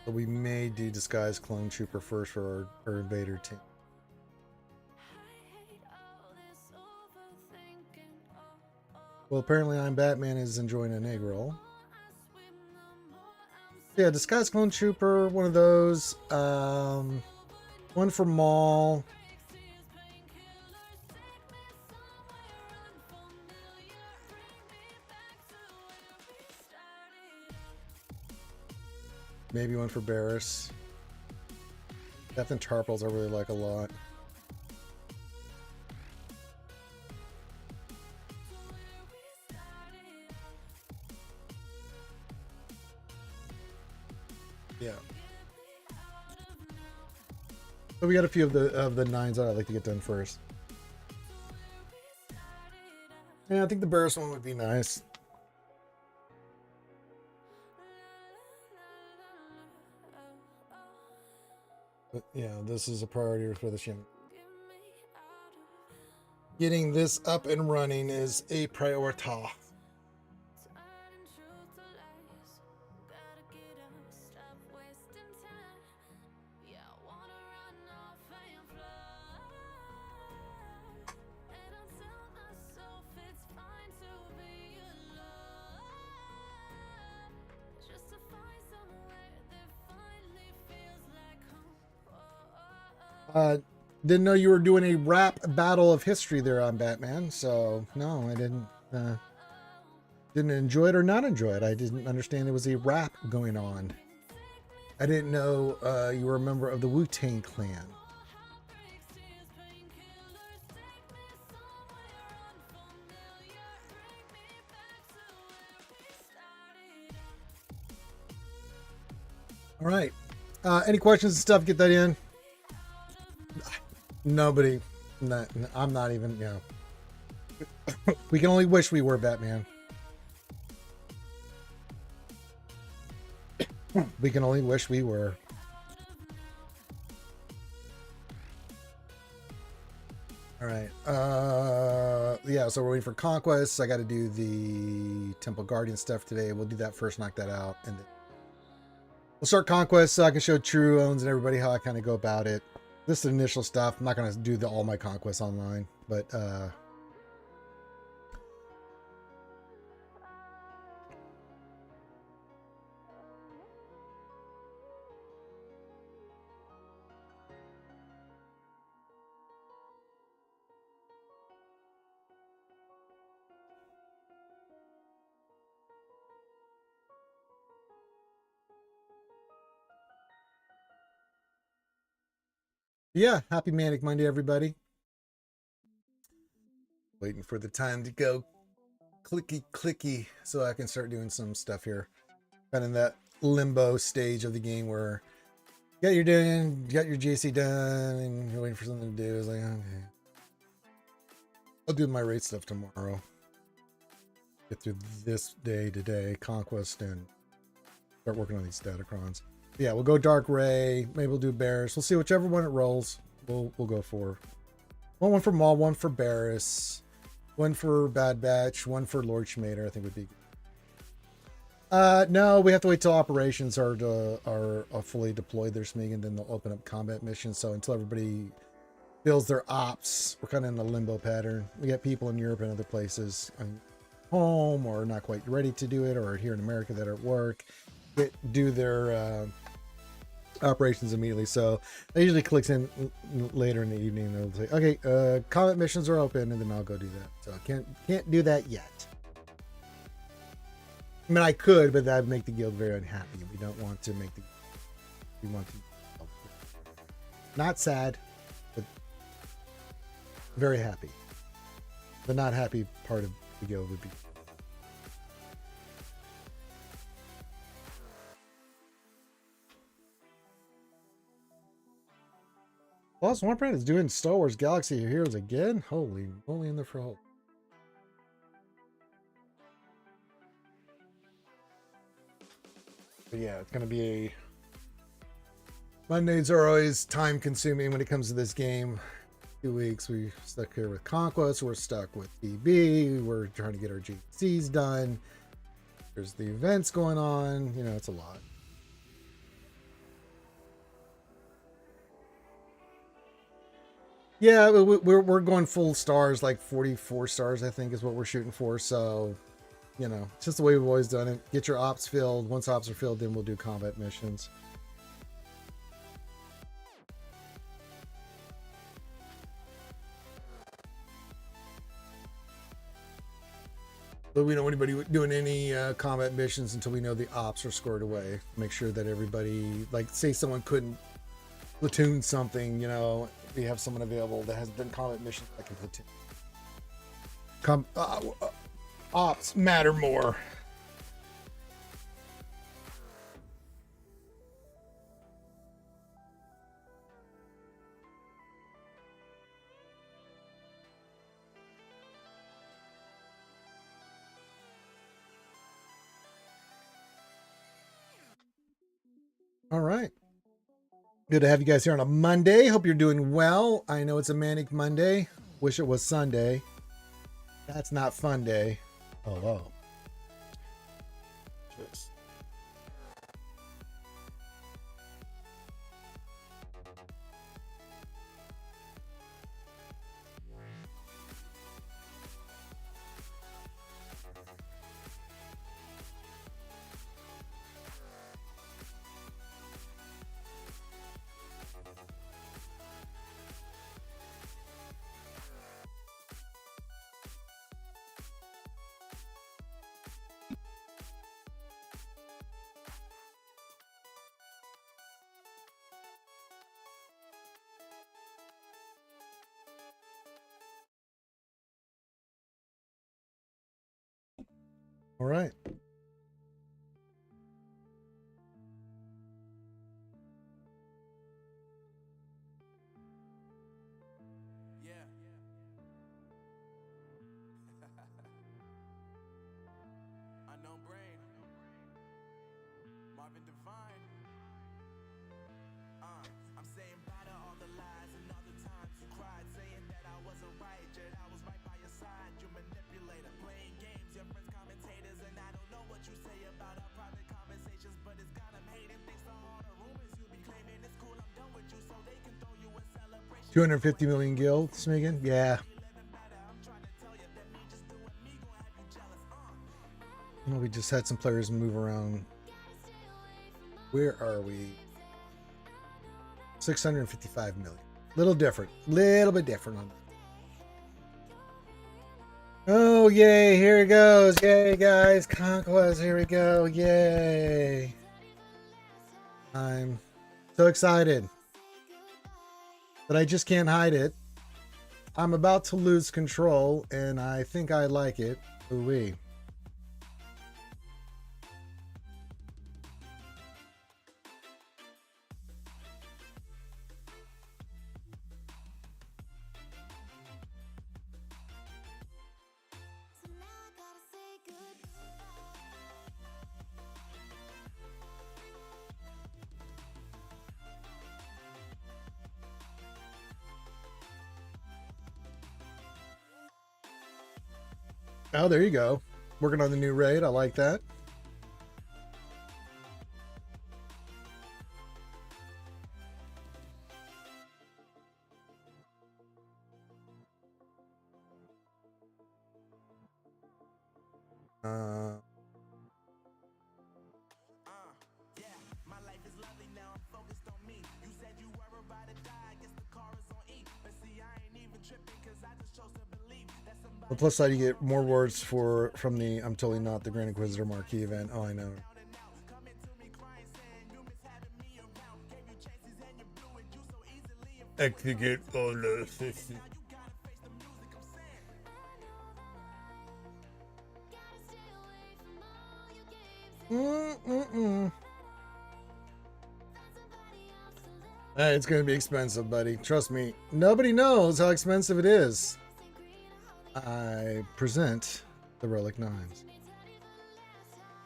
But we may do Disguise Clone Trooper first for our Invader team. Well, apparently I'm Batman is enjoying an egg roll. Yeah, Disguise Clone Trooper, one of those. One for Maul. Maybe one for Barris. Death and Tarpals I really like a lot. Yeah. So we got a few of the 9s that I'd like to get done first. Yeah, I think the Barris one would be nice. But yeah, this is a priority for this young. Getting this up and running is a priority. Didn't know you were doing a rap battle of history there on Batman, so no, I didn't enjoy it or not enjoy it. I didn't understand there was a rap going on. I didn't know you were a member of the Wu-Tang Clan. All right. Any questions and stuff? Get that in. Nobody. I'm not even, you know. We can only wish we were Batman. We can only wish we were. All right. Yeah, so we're waiting for Conquest. I got to do the Temple Guardian stuff today. We'll do that first, knock that out, and then we'll start Conquest so I can show True Owns and everybody how I kind of go about it. This is initial stuff. I'm not going to do all my Conquests online, but yeah, happy Manic Monday, everybody. Waiting for the time to go clicky clicky so I can start doing some stuff here. Kind of in that limbo stage of the game where you got your GC done, and you're waiting for something to do. It's like, okay, I'll do my raid stuff tomorrow. Get through this day today, Conquest, and start working on these Datacrons. Yeah, we'll go Dark Ray. Maybe we'll do Barris. We'll see whichever one it rolls. We'll go for. One for Maul, one for Barris, one for Bad Batch, one for Lord Schmader. I think would be good. No, we have to wait till operations are fully deployed. They're Smig, and then they'll open up combat missions. So until everybody builds their ops, we're kind of in a limbo pattern. We got people in Europe and other places home or not quite ready to do it, or here in America that are at work do their operations immediately. So I usually clicks in later in the evening, and they'll say, okay, combat missions are open, and then I'll go do that. So I can't do that yet. I mean, I could, but that would make the guild very unhappy. We don't want to make we want to not sad, but very happy. The not happy part of the guild would be. Plus, one brand is doing Star Wars Galaxy of Heroes again. Holy moly in the front. But yeah, it's gonna be a. Mondays are always time consuming when it comes to this game. 2 weeks we stuck here with Conquest, we're stuck with TB, we're trying to get our GCs done. There's the events going on, you know, it's a lot. Yeah, we're going full stars, like 44 stars, I think is what we're shooting for. So, you know, it's just the way we've always done it. Get your ops filled. Once ops are filled, then we'll do combat missions. But we don't want anybody doing any combat missions until we know the ops are scored away. Make sure that everybody, like, say someone couldn't platoon something, you know, we have someone available that has done combat missions that can platoon. Ops matter more. All right. Good to have you guys here on a Monday. Hope you're doing well. I know it's a manic Monday. Wish it was Sunday. That's not fun day. Oh. Just. All right. Yeah. Unknown brain. Marvin Divine. I'm saying bye to all the lies and all the times you cried, saying that I wasn't right, yet I was right by your side. You manipulator, playing games, your friends commentators, and I don't know what you say about our private conversations, but it's got them hating. Thanks to all the rumors you be claiming. It's cool, I'm done with you, so they can throw you a celebration. 250 million guild, Smigan? Yeah. You know, we just had some players move around. Where are we? 655 million. Little bit different on that. Oh, yay, here it goes. Yay, guys. Conquest, here we go. Yay. I'm so excited. But I just can't hide it. I'm about to lose control, and I think I like it. Ooh-wee. Oh, there you go. Working on the new raid. I like that. My life is lovely now, I'm focused on me. You said you were about to die, I guess the car is on E. But see, I ain't even tripping, cause I just chose to believe that somebody. The plus side, you get more rewards from the I'm totally not the Grand Inquisitor marquee event. Oh, I know. Coming to me crying, saying you miss having me around. Gave you chances and you blew it, you so easily. Execute all the Now you gotta face the music, I'm saying. It's going to be expensive, buddy. Trust me. Nobody knows how expensive it is. I present the Relic Nines.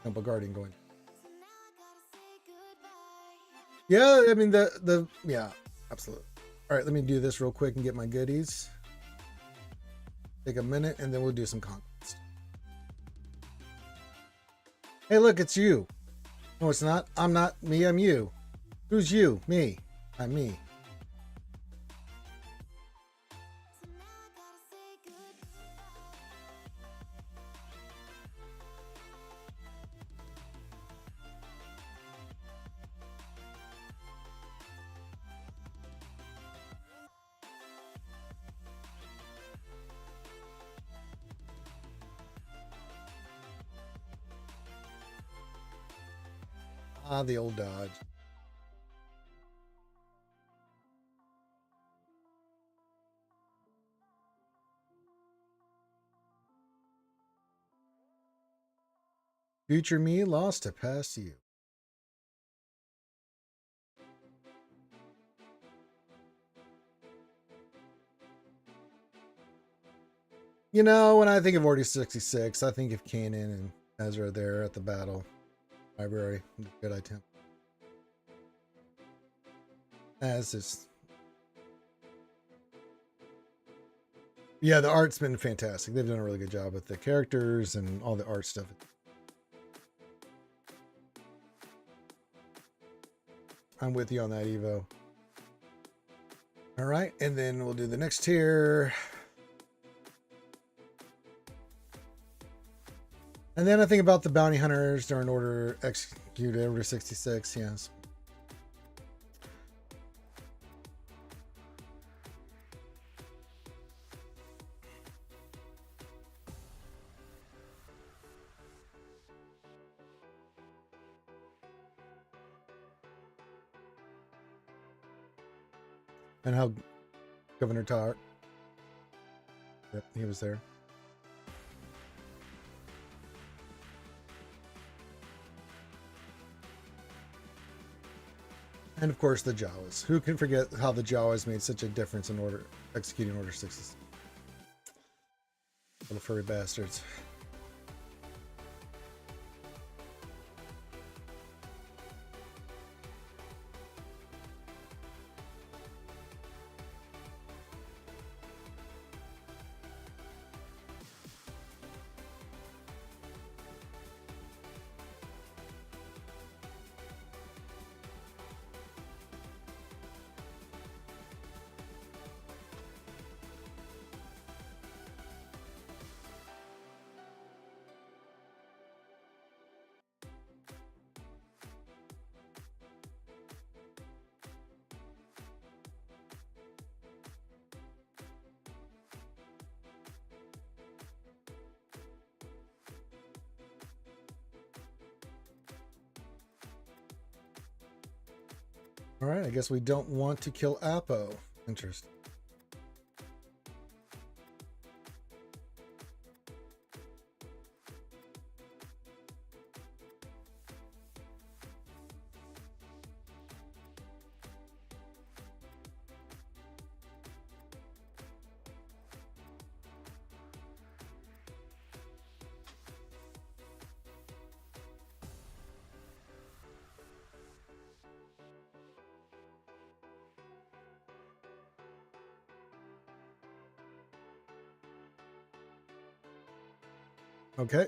Temple Guardian going. Yeah, I mean yeah, absolutely. All right, let me do this real quick and get my goodies. Take a minute and then we'll do some conquest. Hey, look, it's you. No, it's not. I'm not me, I'm you. Who's you? Me. I'm me. Ah, the old Dodge. Future me lost to past you. You know, when I think of Order 66, I think of Kanan and Ezra there at the battle library, the Jedi Temple. As is. Yeah, the art's been fantastic. They've done a really good job with the characters and all the art stuff. I'm with you on that, Evo. All right, and then we'll do the next tier. And then I think about the bounty hunters during Order Executed, Order 66, yes. And how Governor Tar. Yep, he was there. And of course the Jawas. Who can forget how the Jawas made such a difference in executing Order 66? Little furry bastards. All right, I guess we don't want to kill Apo. Interesting. Okay.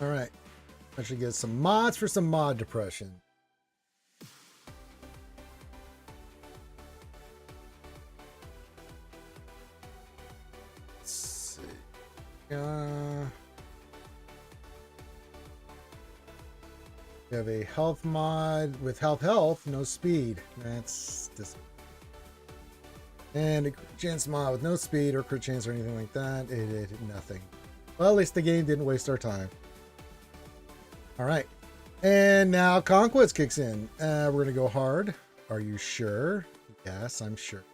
All right. I should get some mods for some mod depression. Let's see. We have a health mod with health, no speed. That's this. And a crit chance mod with no speed or crit chance or anything like that. It did nothing. Well, at least the game didn't waste our time. All right. And now Conquest kicks in. We're going to go hard. Are you sure? Yes, I'm sure.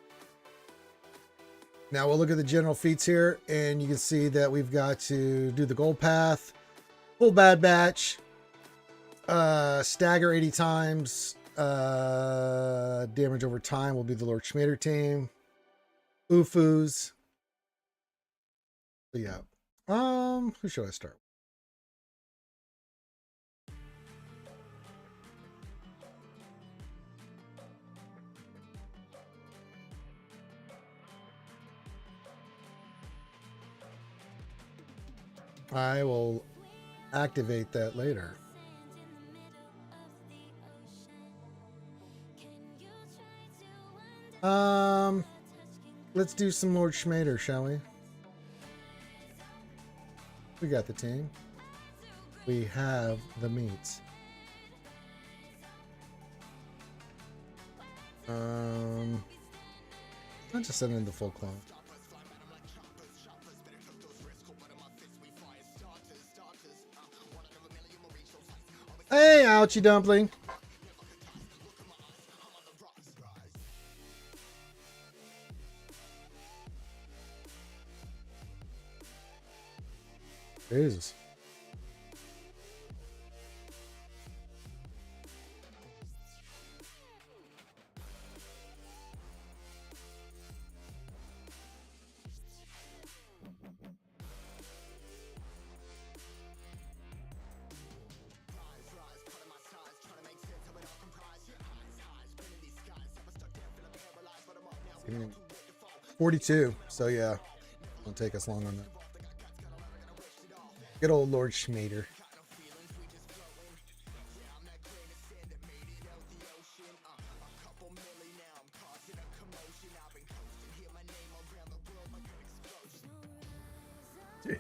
Now we'll look at the general feats here, and you can see that we've got to do the gold path, full bad batch, stagger 80 times, damage over time will be the Lord Schmader team, Ufus. So yeah. Who should I start? I will activate that later. Let's do some Lord Schmader, shall we? We got the team. We have the meats. Not just send in the full clone. Hey, ouchie dumpling. Jesus. Mm. 42. So yeah, won't take us long on that. Good old Lord Schmader.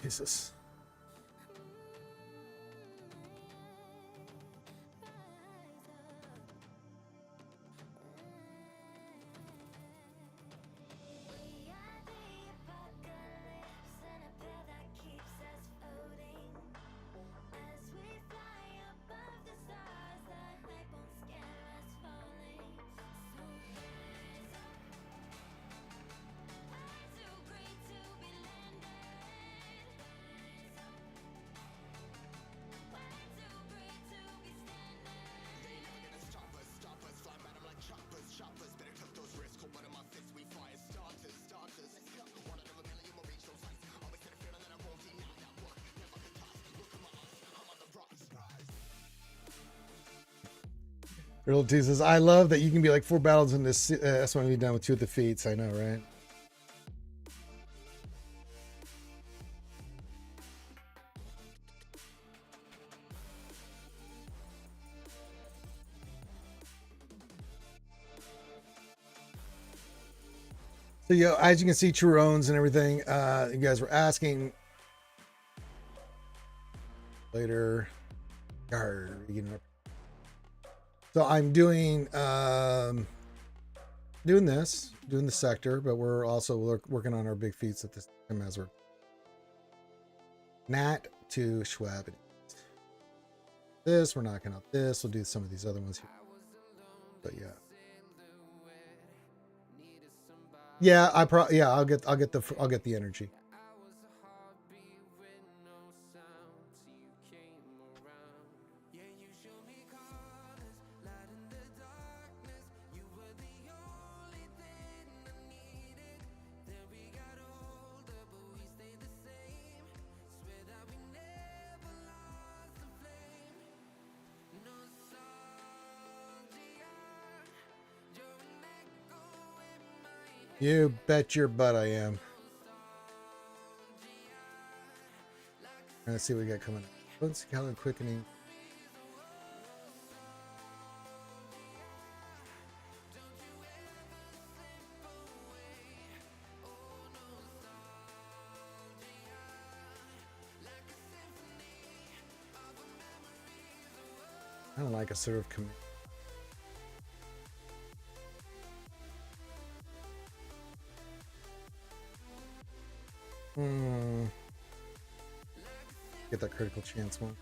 Jesus. Real teases. I love that you can be like 4 battles in this. That's when we done with 2 defeats. I know, right? So yeah, as you can see, Chirones and everything. You guys were asking later. So I'm doing doing the sector, but we're also working on our big feats at this time as we're Nat to Schwab. This we're knocking out. This we'll do some of these other ones here, but yeah. Yeah, I'll get the energy. You bet your butt I am. Let's see what we got coming up. Let's see how quickening. I don't like a sort of command. Get that critical chance one.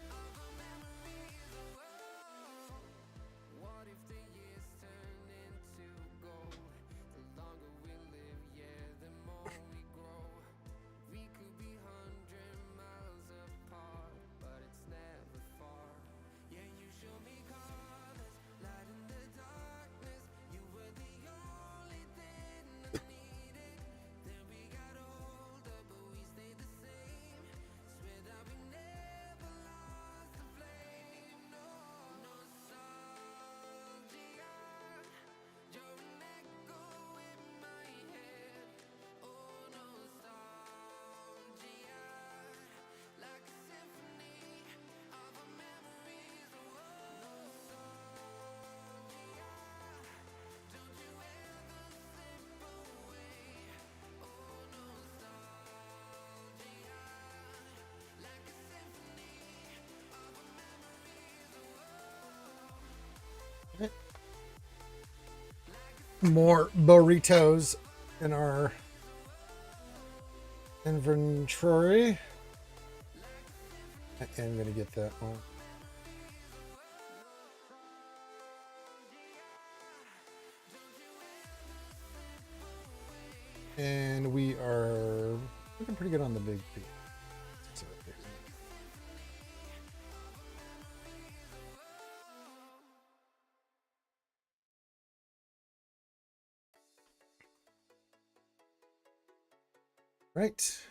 More burritos in our inventory. I am going to get that one. And we are looking pretty good on the big feet. Right.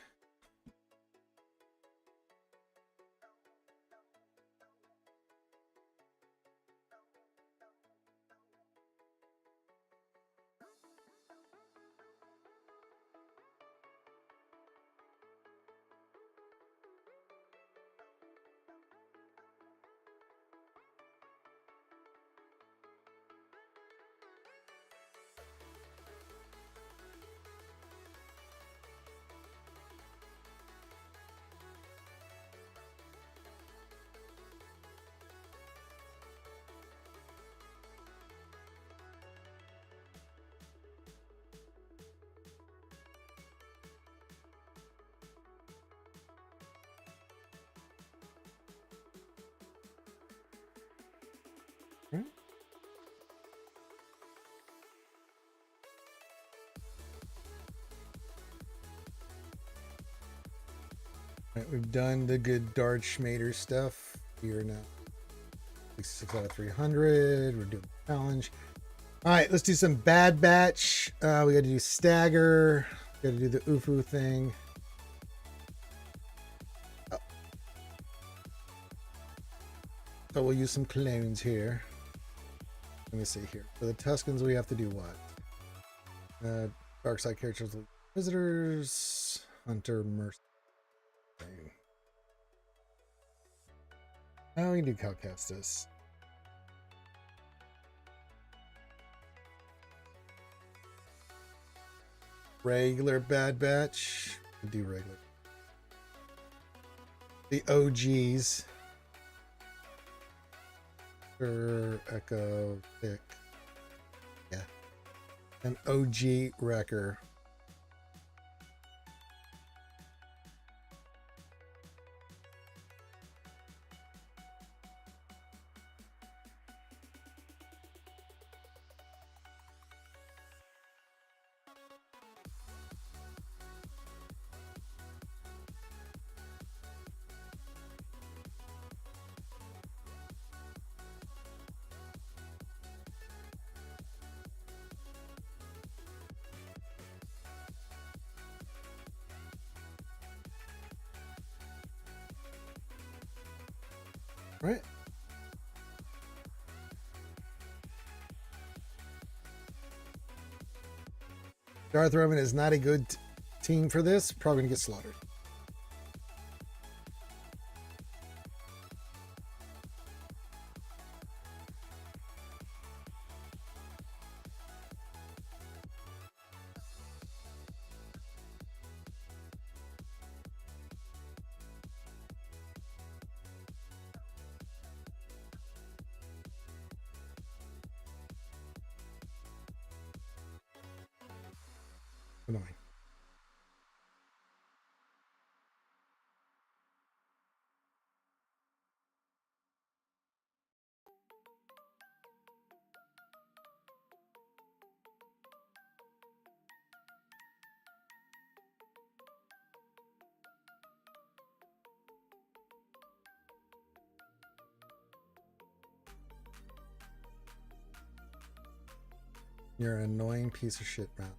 Right. Right, we've done the good Dart Schmader stuff. We are now 66 out of 300. We're doing a challenge. All right, let's do some Bad Batch. We got to do Stagger. We got to do the UFU thing. Oh. So we'll use some clones here. Let me see here. For the Tuscans, we have to do what? Dark side characters, visitors, hunter, mercy. Oh, we can do Calcastus. Regular Bad Batch. We'll do regular. The OGs. Echo, Pick. Yeah. An OG Wrecker. Right. Darth Roman is not a good team for this. Probably gonna get slaughtered. Annoying. You're an annoying piece of shit, man.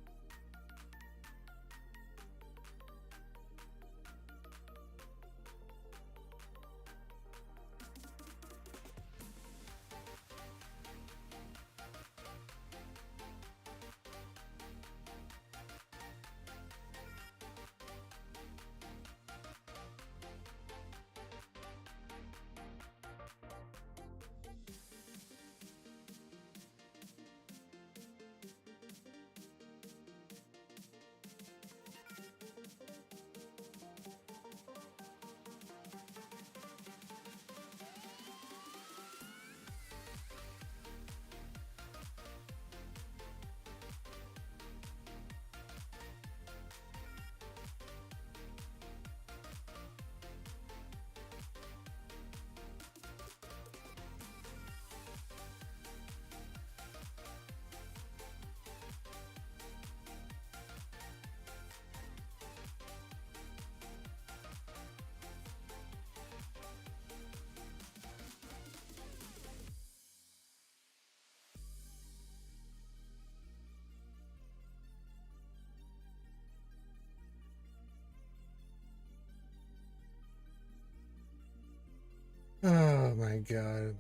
Oh my god.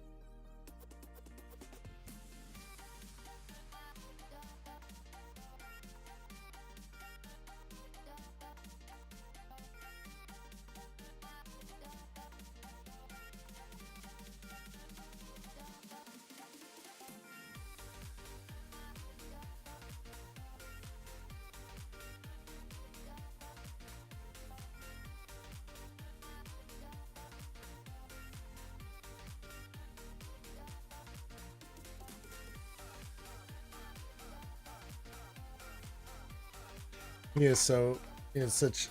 He is so, he is such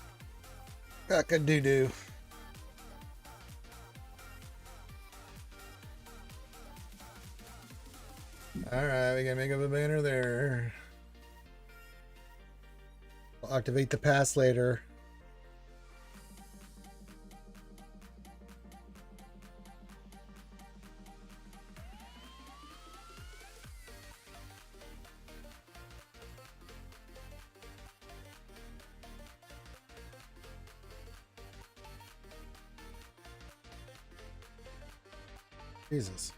cock-a-doo-doo. Alright, we gotta make up a banner there. I'll activate the pass later. Jesus.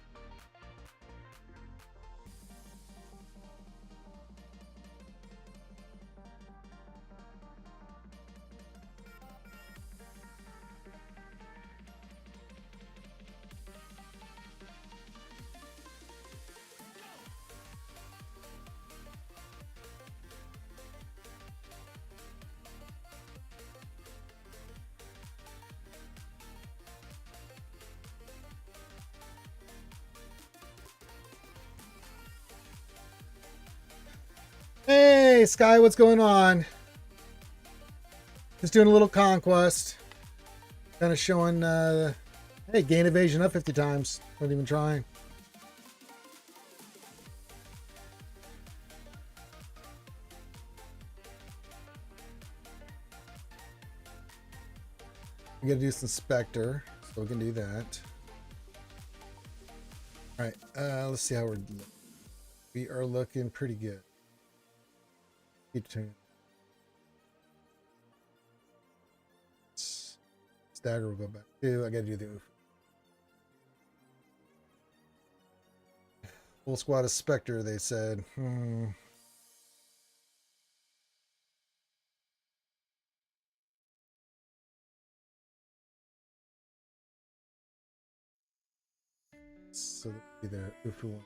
Hey, Sky, what's going on? Just doing a little conquest. Kind of showing, hey, gain evasion up 50 times. Not even trying. We gotta do some Spectre, so we can do that. All right, let's see how we're looking. We are looking pretty good. Keep turning. Stagger will go back to. I gotta do the full squad of Spectre, they said. Be there if we want.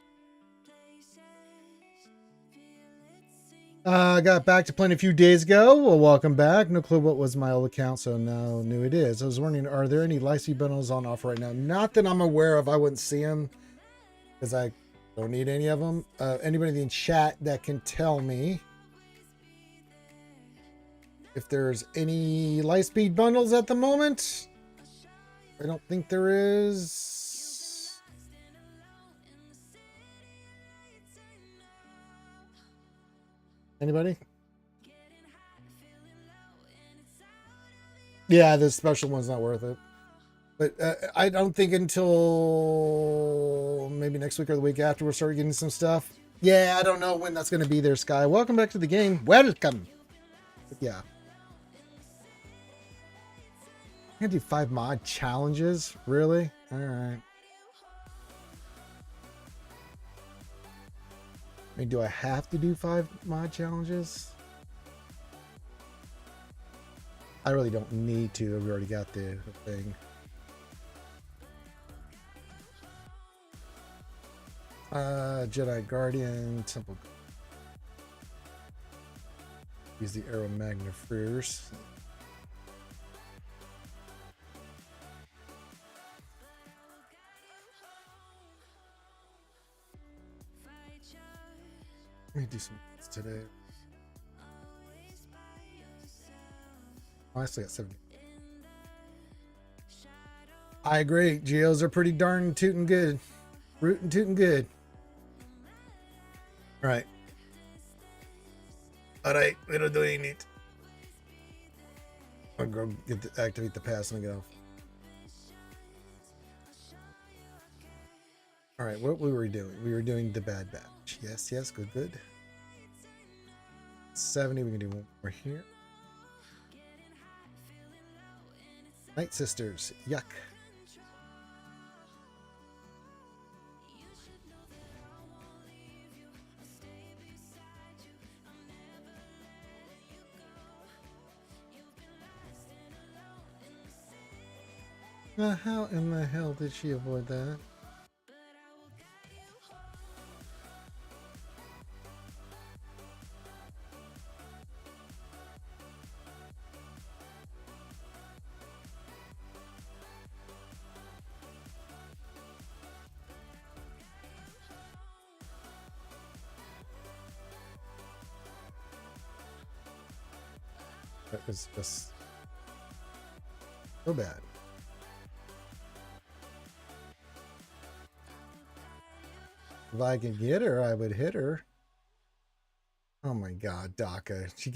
Got back to playing a few days ago. Well, welcome back. No clue what was my old account, so now new it is. I was wondering, are there any Licensee bundles on offer right now? Not that I'm aware of. I wouldn't see them because I don't need any of them. Anybody in chat that can tell me if there's any Lightspeed bundles at the moment? I don't think there is. Anybody? Yeah, this special one's not worth it. But I don't think until maybe next week or the week after we'll start getting some stuff. Yeah, I don't know when that's going to be there, Sky. Welcome back to the game. Welcome. But yeah. I can do 5 mod challenges? Really? All right. I mean, do I have to do 5 mod challenges? I really don't need to. We already got the thing. Jedi Guardian, Temple. Use the Arrow Magna Freers. Let me do some today. Oh, I still got 70. I agree. Geos are pretty darn tootin' good. Rootin' tootin' good. All right. All right. We don't do anything. I'll go activate the pass and go. All right. What were we doing? We were doing the Bad Batch. Yes. Yes. Good. Good. 70. We can do one more here. Night Sisters. Yuck. How in the hell did she avoid that? That was just so bad. If I can get her, I would hit her. Oh my god, Daka. She's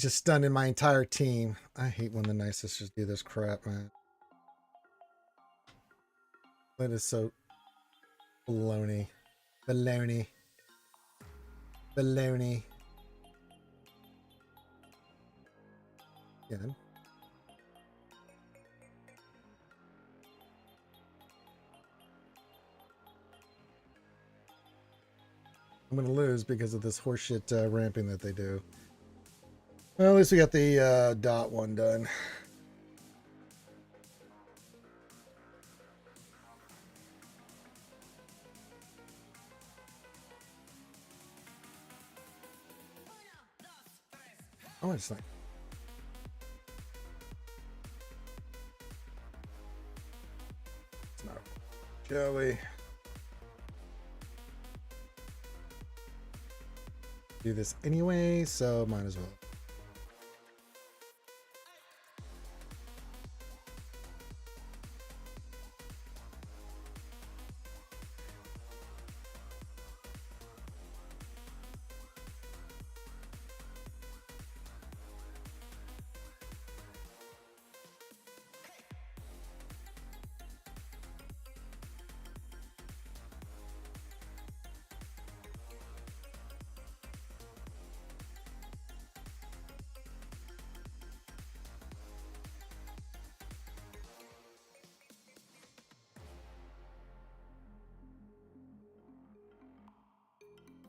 just stunning my entire team. I hate when the Night Sisters do this crap, man. That is so baloney. Baloney. Baloney. Again. I'm going to lose because of this horseshit ramping that they do. Well, at least we got the dot one done. Oh, it's like. It's not. Shall we? Do this anyway, so might as well.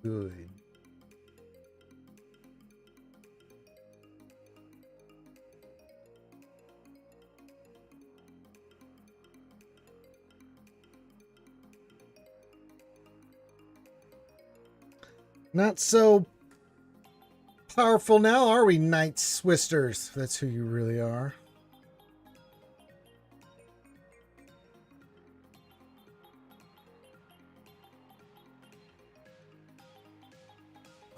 Good. Not so powerful now, are we, Night Swisters? That's who you really are.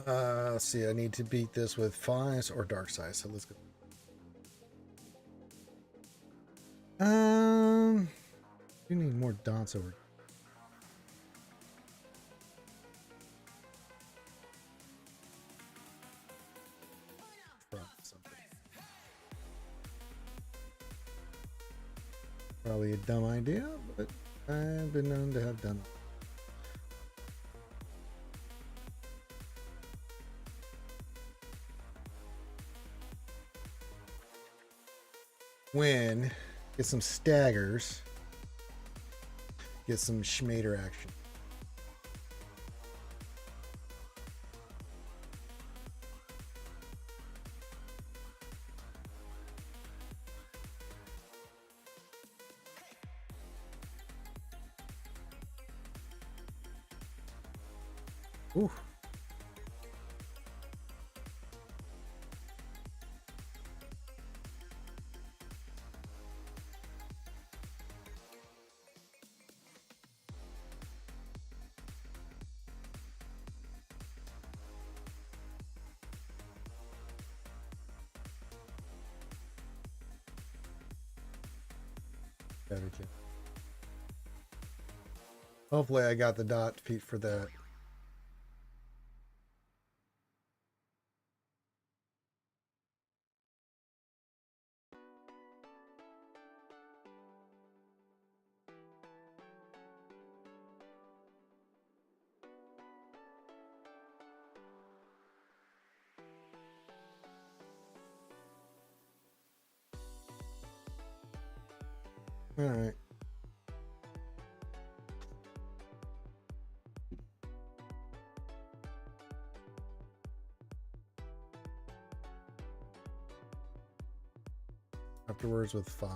Let's see. I need to beat this with Fires or Dark Side. So let's go. You need more dots over. Probably a dumb idea, but I've been known to have done it. When get some staggers, get some schmader action. Ooh. Better kid. Hopefully I got the dot feet for that. All right. Afterwards with 5.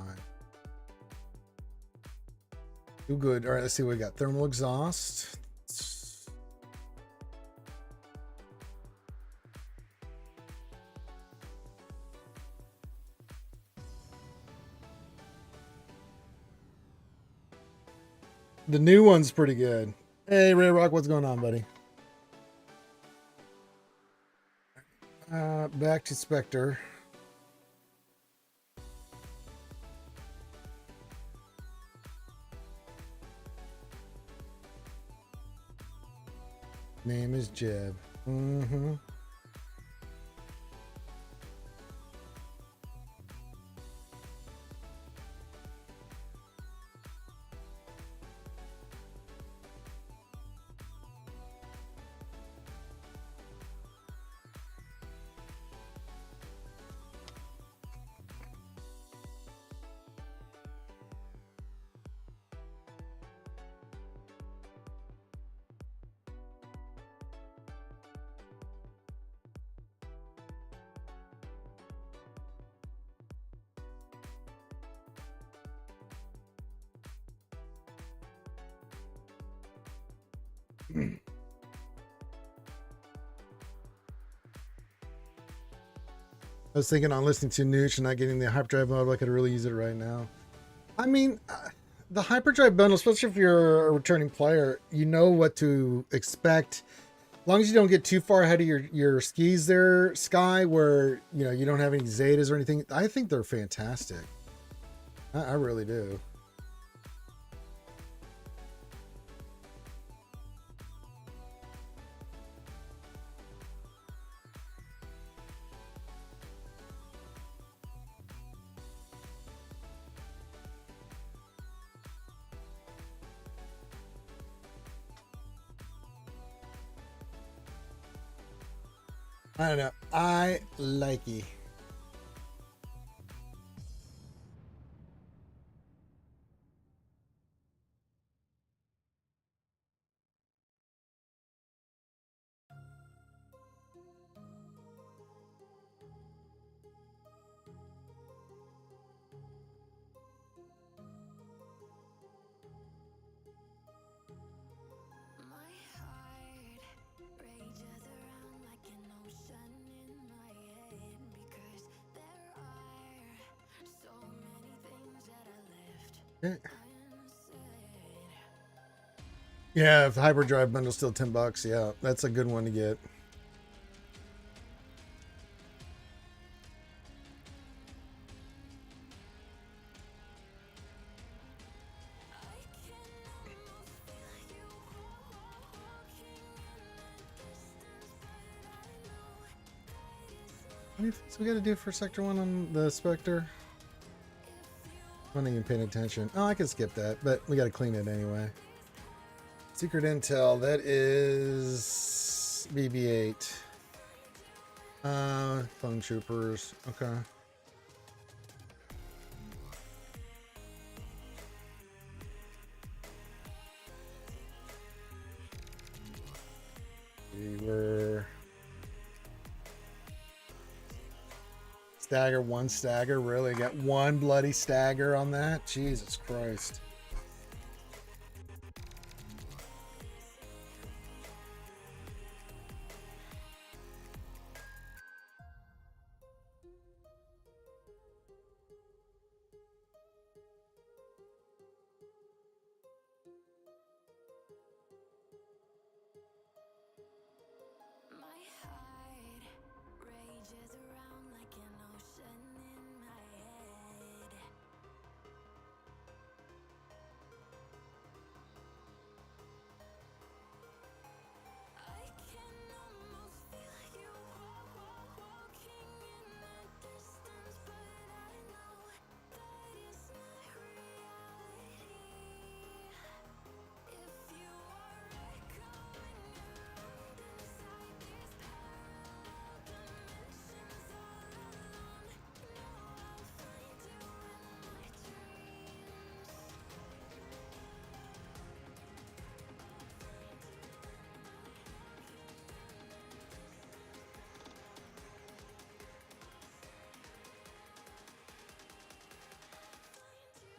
Too good. All right, let's see what we got. Thermal exhaust. The new one's pretty good. Hey, Ray Rock, what's going on, buddy? Back to Spectre. Name is Jeb. Mm-hmm. I was thinking on listening to Nooch and not getting the hyperdrive bundle. I could really use it right now. I mean, the hyperdrive bundle, especially if you're a returning player, you know what to expect. As long as you don't get too far ahead of your skis there, Sky, where you don't have any Zetas or anything. I think they're fantastic. I really do. I don't know. I like it. My heart rages Okay. Yeah, if the hyperdrive bundle's still $10, yeah, that's a good one to get. What do you think we got to do for Sector 1 on the Spectre? I'm not even paying attention. Oh, I can skip that, but we got to clean it anyway. Secret Intel, that is BB-8. Phone Troopers, okay. We were... Stagger, one stagger, really? Got one bloody stagger on that? Jesus Christ.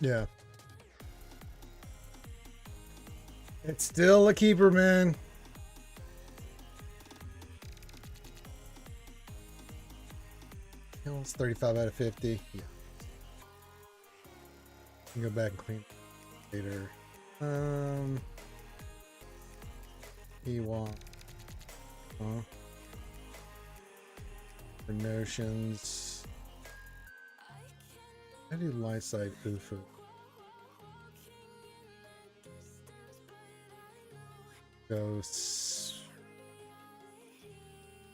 Yeah. It's still a keeper, man. It's 35 out of 50. Yeah. Go back and clean later. E1. For notions. I do light side UFO. Ghosts.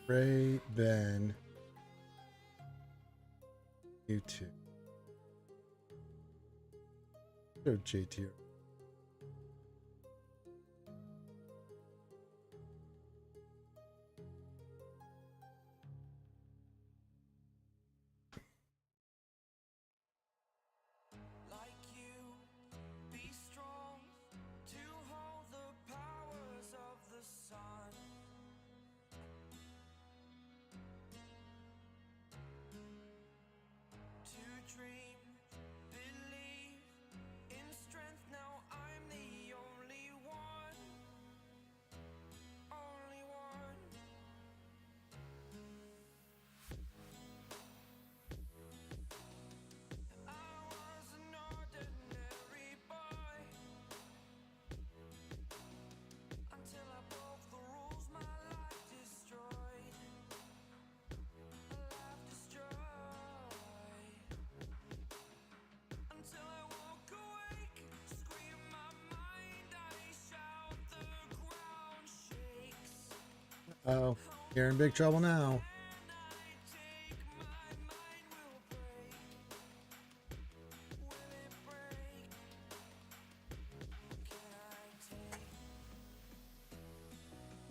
Ray, Ben. U2. Go JT. Oh, you're in big trouble now.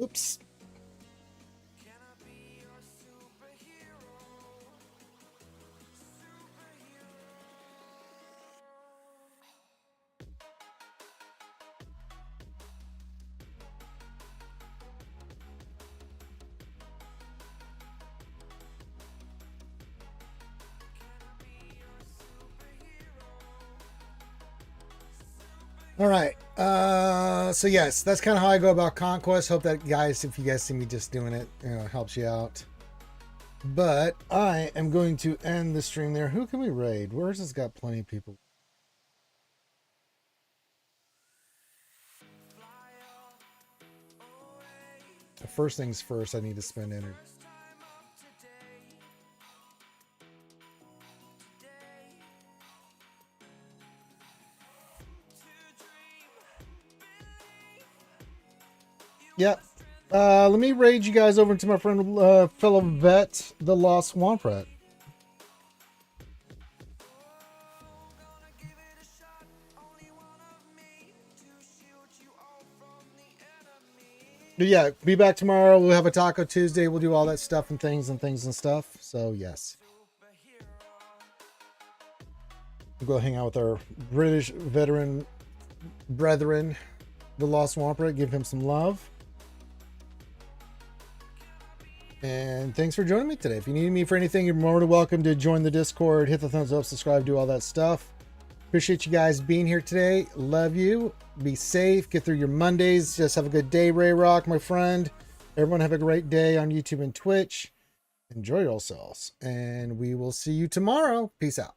Oops. All right. So yes, that's kind of how I go about Conquest. Hope that guys, if you guys see me just doing it, helps you out. But I am going to end the stream there. Who can we raid? Where's this got plenty of people? The first things first, I need to spend energy. Yep. Let me raid you guys over to my friend, fellow vet, the Lost Swamp Rat. But yeah, be back tomorrow. We'll have a Taco Tuesday. We'll do all that stuff and things and stuff. So yes, we'll go hang out with our British veteran brethren, the Lost Swamp Rat. Give him some love. And thanks for joining me today. If you need me for anything, you're more than welcome to join the Discord, hit the thumbs up, subscribe, do all that stuff. Appreciate you guys being here today. Love you. Be safe. Get through your Mondays. Just have a good day, Ray Rock, my friend. Everyone have a great day on YouTube and Twitch. Enjoy yourselves. And we will see you tomorrow. Peace out.